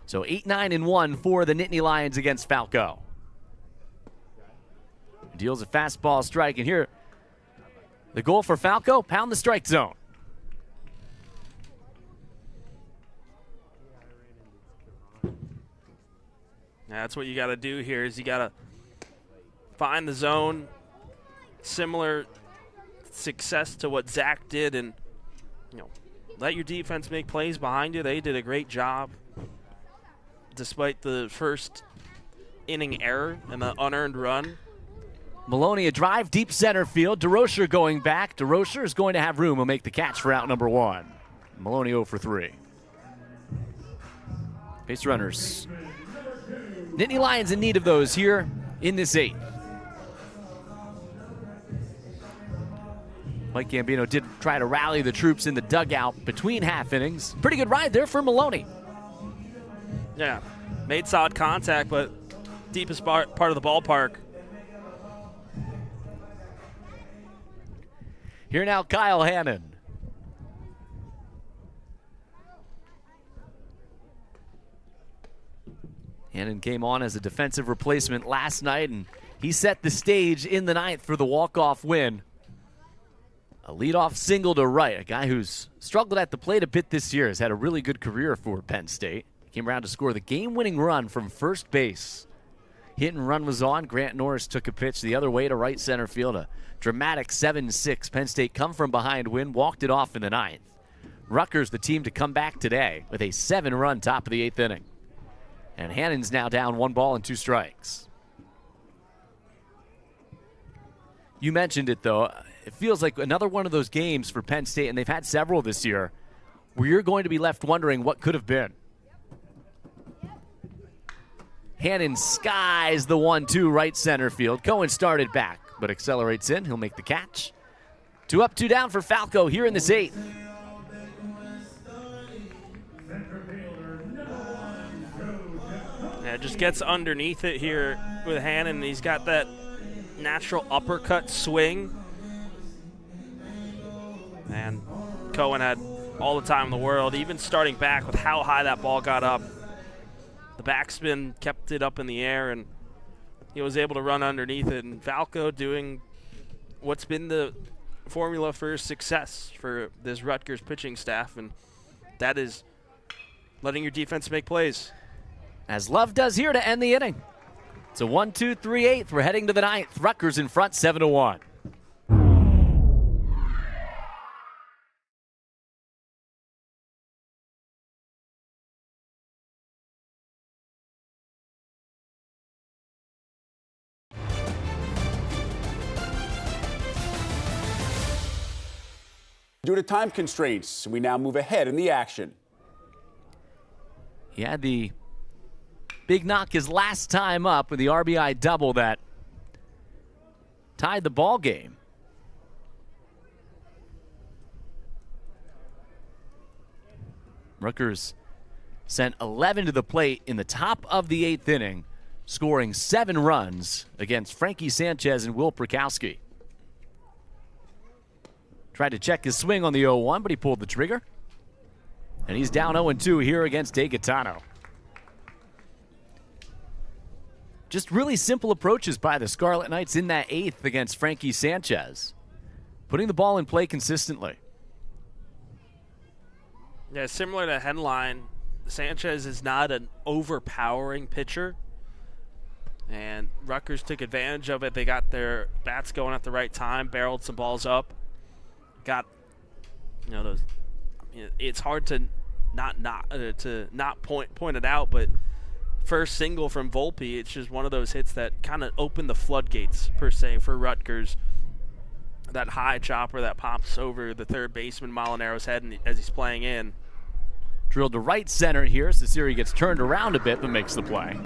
So 8-9-1 for the Nittany Lions against Falco. Deals a fastball strike, and here the goal for Falco, pound the strike zone. That's what you got to do here is you got to find the zone, similar success to what Zach did, and let your defense make plays behind you. They did a great job despite the first inning error and the unearned run. Maloney a drive deep center field. DeRocher going back. DeRocher is going to have room. He'll make the catch for out number 1. Maloney 0 for 3. Base runners. Nittany Lions in need of those here in this 8th. Mike Gambino did try to rally the troops in the dugout between half innings. Pretty good ride there for Maloney. Yeah, made solid contact, but deepest part of the ballpark. Here now, Kyle Hannon. Hannon came on as a defensive replacement last night, and he set the stage in the 9th for the walk-off win. A leadoff single to right, a guy who's struggled at the plate a bit this year, has had a really good career for Penn State. Came around to score the game-winning run from first base. Hit and run was on. Grant Norris took a pitch the other way to right center field. A dramatic 7-6 Penn State come from behind win, walked it off in the 9th. Rutgers, the team to come back today with a 7-run top of the 8th inning. And Hannon's now down 1 ball and 2 strikes. You mentioned it, though. It feels like another one of those games for Penn State, and they've had several this year, where you're going to be left wondering what could have been. Hannon skies the 1-2 right center field. Cohen started back, but accelerates in. He'll make the catch. 2 up, 2 down for Falco here in this 8th. Yeah, just gets underneath it here with Hannon. He's got that natural uppercut swing. And Cohen had all the time in the world, even starting back with how high that ball got up. The backspin kept it up in the air, and he was able to run underneath it. And Falco doing what's been the formula for success for this Rutgers pitching staff, and that is letting your defense make plays. As Love does here to end the inning. It's a 1-2-3-8. We're heading to the 9th. Rutgers in front, 7-1. Due to time constraints, we now move ahead in the action. He had the big knock his last time up with the RBI double that tied the ball game. Rutgers sent 11 to the plate in the top of the 8th inning, scoring 7 runs against Frankie Sanchez and Will Prokowski. Tried to check his swing on the 0-1, but he pulled the trigger. And he's down 0-2 here against DeGaetano. Just really simple approaches by the Scarlet Knights in that 8th against Frankie Sanchez. Putting the ball in play consistently. Yeah, similar to Henline, Sanchez is not an overpowering pitcher. And Rutgers took advantage of it. They got their bats going at the right time, barreled some balls up. Got, those. It's hard to not point it out, but first single from Volpe, it's just one of those hits that kind of opened the floodgates per se for Rutgers. That high chopper that pops over the third baseman Molinaro's head as he's playing in. Drilled to right center here. Ciceri gets turned around a bit but makes the play.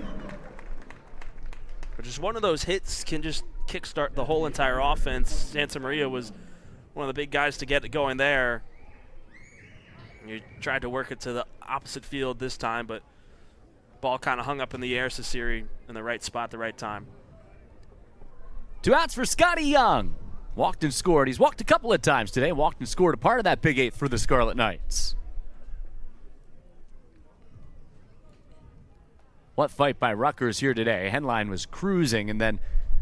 But just one of those hits can just kickstart the whole entire offense. Santa Maria was one of the big guys to get it going there. You tried to work it to the opposite field this time, but ball kind of hung up in the air. Ciceri in the right spot at the right time. 2 outs for Scotty Young. Walked and scored. He's walked a couple of times today. Walked and scored a part of that big 8th for the Scarlet Knights. What fight by Rutgers here today. Henline was cruising and then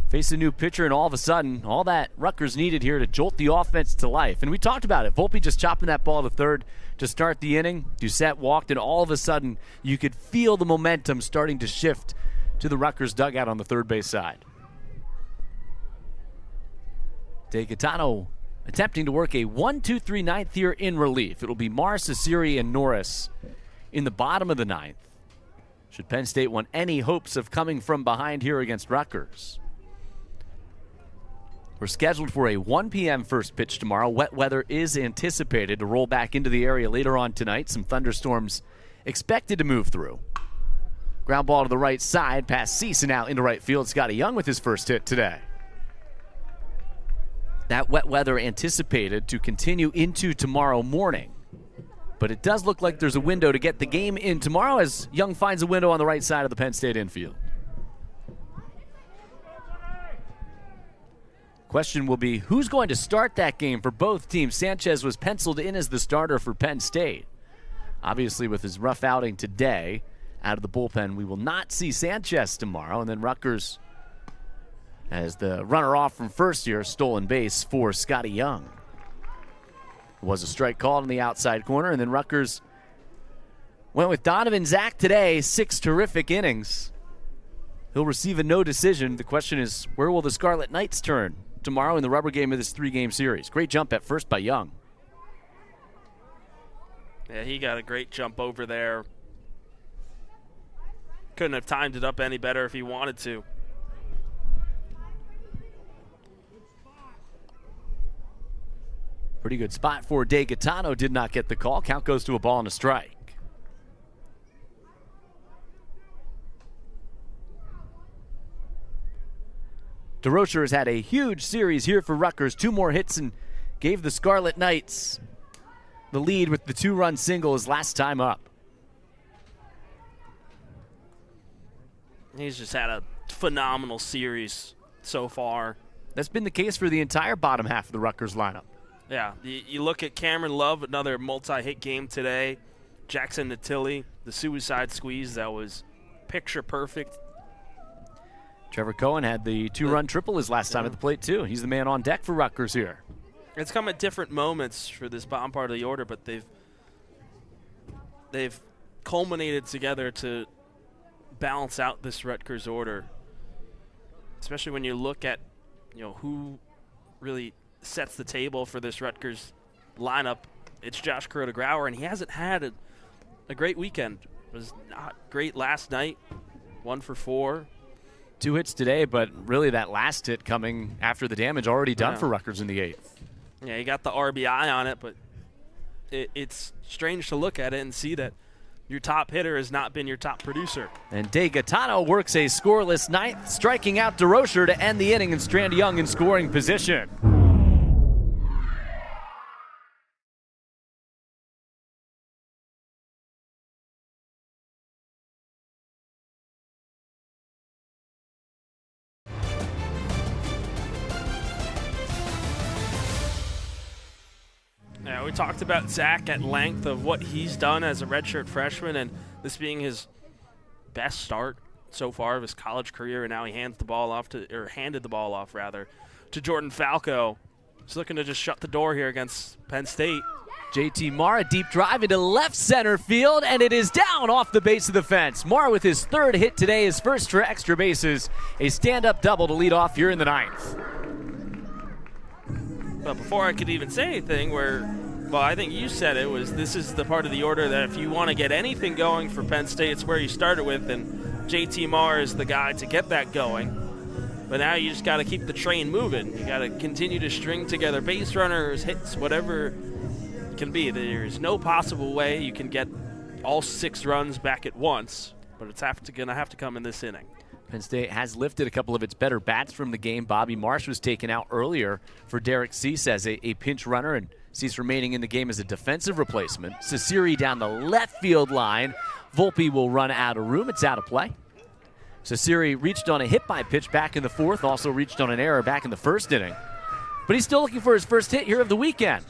faced a new pitcher, and all of a sudden, all that Rutgers needed here to jolt the offense to life. And we talked about it. Volpe just chopping that ball to third to start the inning. Doucette walked, and all of a sudden, you could feel the momentum starting to shift to the Rutgers dugout on the third base side. De Gaetano attempting to work a 1-2-3 ninth here in relief. It'll be Morris, Asiri, and Norris in the bottom of the ninth. Should Penn State want any hopes of coming from behind here against Rutgers? We're scheduled for a 1 p.m. first pitch tomorrow. Wet weather is anticipated to roll back into the area later on tonight. Some thunderstorms expected to move through. Ground ball to the right side, past Cease and out into right field. Scotty Young with his first hit today. That wet weather anticipated to continue into tomorrow morning. But it does look like there's a window to get the game in tomorrow as Young finds a window on the right side of the Penn State infield. Question will be, who's going to start that game for both teams? Sanchez was penciled in as the starter for Penn State. Obviously, with his rough outing today out of the bullpen, we will not see Sanchez tomorrow. And then Rutgers, as the runner-off from first here, stolen base for Scotty Young. It was a strike called in the outside corner, and then Rutgers went with Donovan Zach today, 6 terrific innings. He'll receive a no decision. The question is, where will the Scarlet Knights turn tomorrow in the rubber game of this 3-game series? Great jump at first by Young. Yeah, he got a great jump over there. Couldn't have timed it up any better if he wanted to. Pretty good spot for De Gaetano. Did not get the call. Count goes to a ball and a strike. DeRocher has had a huge series here for Rutgers. 2 more hits and gave the Scarlet Knights the lead with the 2-run single his last time up. He's just had a phenomenal series so far. That's been the case for the entire bottom half of the Rutgers lineup. Yeah, you look at Cameron Love, another multi-hit game today. Jackson Natili, the suicide squeeze, that was picture perfect. Trevor Cohen had the 2-run triple his last time at the plate, too. He's the man on deck for Rutgers here. It's come at different moments for this bottom part of the order, but they've culminated together to balance out this Rutgers order. Especially when you look at, who really sets the table for this Rutgers lineup. It's Josh Kuroda-Grauer, and he hasn't had a great weekend. It was not great last night, 1 for 4. 2 hits today, but really that last hit coming after the damage already done for Rutgers in the 8th. Yeah, he got the RBI on it, but it's strange to look at it and see that your top hitter has not been your top producer. And De Gaetano works a scoreless 9th, striking out DeRocher to end the inning and strand Young in scoring position. Yeah, we talked about Zach at length of what he's done as a redshirt freshman, and this being his best start so far of his college career, and now he handed the ball off to Jordan Falco. He's looking to just shut the door here against Penn State. JT Mara deep drive into left center field, and it is down off the base of the fence. Mara with his 3rd hit today, his first for extra bases, a stand-up double to lead off here in the 9th. But before I could even say anything, I think you said this is the part of the order that if you want to get anything going for Penn State, it's where you started with, and JT Marr is the guy to get that going. But now you just got to keep the train moving. You got to continue to string together base runners, hits, whatever it can be. There's no possible way you can get all 6 runs back at once, but it's going to have to come in this inning. Penn State has lifted a couple of its better bats from the game. Bobby Marsh was taken out earlier for Derek Cease as a pinch runner, and Cease remaining in the game as a defensive replacement. Sasiri down the left field line. Volpe will run out of room. It's out of play. Sasiri reached on a hit-by pitch back in the 4th, also reached on an error back in the 1st inning. But he's still looking for his first hit here of the weekend.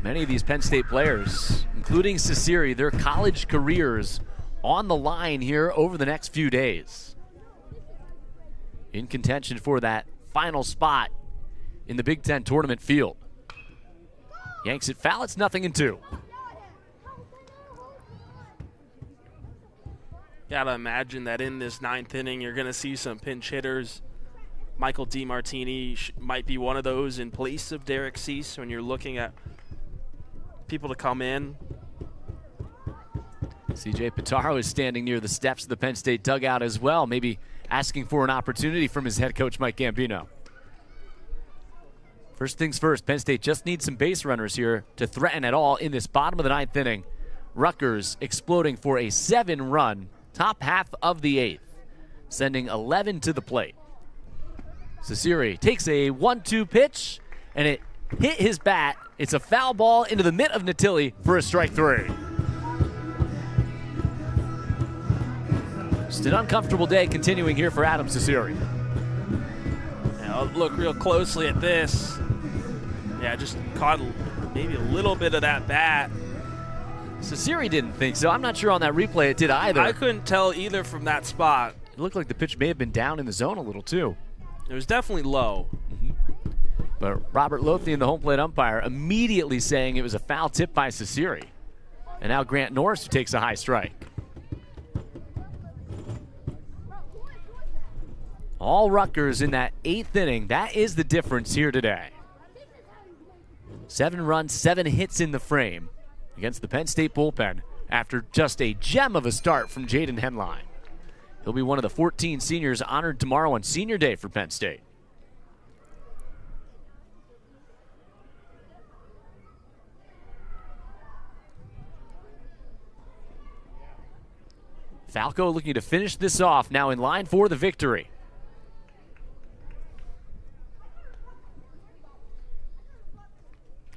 Many of these Penn State players, including Ciceri, their college careers on the line here over the next few days. In contention for that final spot in the Big Ten tournament field. Yanks it foul, it's 0-2. Gotta imagine that in this 9th inning, you're gonna see some pinch hitters. Michael DiMartini might be one of those in place of Derek Cease when you're looking at people to come in. CJ Pitaro is standing near the steps of the Penn State dugout as well, maybe asking for an opportunity from his head coach, Mike Gambino. First things first, Penn State just needs some base runners here to threaten at all in this bottom of the 9th inning. Rutgers exploding for a 7-run top half of the 8th, sending 11 to the plate. Ciceri takes a 1-2 pitch, and it hit his bat. It's a foul ball into the mitt of Natili for a strike 3. Just an uncomfortable day continuing here for Adam Ciceri. Now look real closely at this. Yeah, just caught maybe a little bit of that bat. Ciceri didn't think so. I'm not sure on that replay it did either. I couldn't tell either from that spot. It looked like the pitch may have been down in the zone a little too. It was definitely low. But Robert Lothian, the home plate umpire, immediately saying it was a foul tip by Ciceri. And now Grant Norris, who takes a high strike. All Rutgers in that 8th inning. That is the difference here today. 7 runs, 7 hits in the frame against the Penn State bullpen after just a gem of a start from Jaden Henline. He'll be one of the 14 seniors honored tomorrow on Senior Day for Penn State. Falco looking to finish this off, now in line for the victory.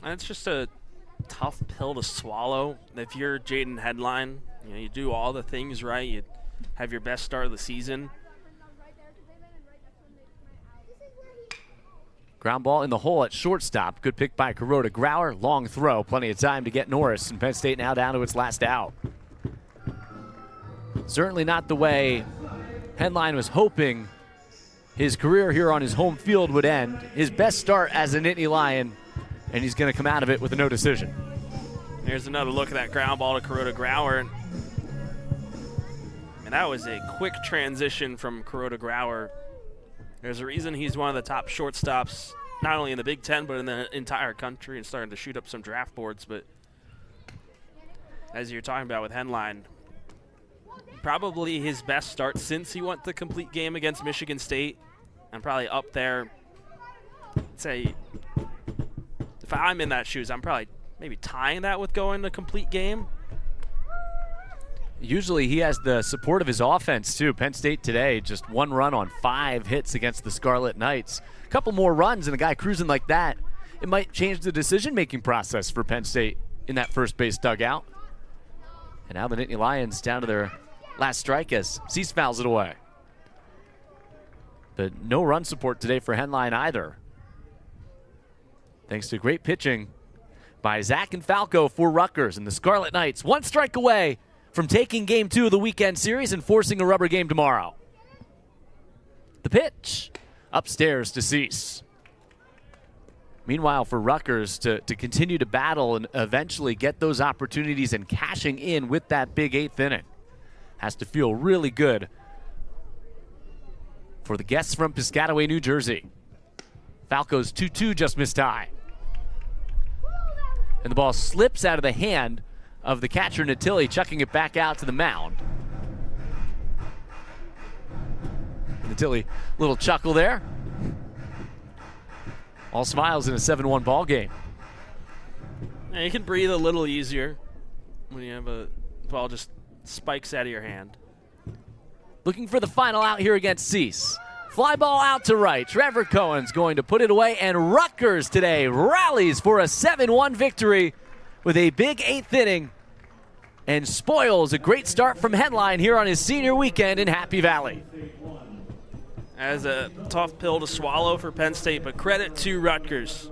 And it's just a tough pill to swallow. If you're Jaden Henline, you do all the things right. You have your best start of the season. Ground ball in the hole at shortstop. Good pick by Kuroda Grauer. Long throw. Plenty of time to get Norris. And Penn State now down to its last out. Certainly not the way Henline was hoping his career here on his home field would end. His best start as a Nittany Lion, and he's going to come out of it with a no decision. Here's another look at that ground ball to Kuroda Grauer. And that was a quick transition from Kuroda Grauer. There's a reason he's one of the top shortstops, not only in the Big Ten, but in the entire country, and starting to shoot up some draft boards. But as you're talking about with Henline, probably his best start since he went the complete game against Michigan State, and probably up there. I'd say if I'm in that shoes, I'm probably maybe tying that with going a complete game. Usually he has the support of his offense, too. Penn State today, just 1 run on 5 hits against the Scarlet Knights. A couple more runs and a guy cruising like that, it might change the decision-making process for Penn State in that first base dugout. And now the Nittany Lions down to their last strike as Cease fouls it away. But no run support today for Henline either. Thanks to great pitching by Zach and Falco for Rutgers, and the Scarlet Knights 1 strike away from taking Game 2 of the weekend series and forcing a rubber game tomorrow. The pitch upstairs to Cease. Meanwhile, for Rutgers to continue to battle and eventually get those opportunities and cashing in with that big 8th inning has to feel really good for the guests from Piscataway, New Jersey. Falco's 2-2 just missed high. And the ball slips out of the hand of the catcher Natili, chucking it back out to the mound. Natili, little chuckle there. All smiles in a 7-1 ball game. And you can breathe a little easier when you have a ball just spikes out of your hand. Looking for the final out here against Cease. Fly ball out to right. Trevor Cohen's going to put it away, and Rutgers today rallies for a 7-1 victory with a big 8th inning and spoils a great start from Henline here on his senior weekend in Happy Valley. As a tough pill to swallow for Penn State, but credit to Rutgers.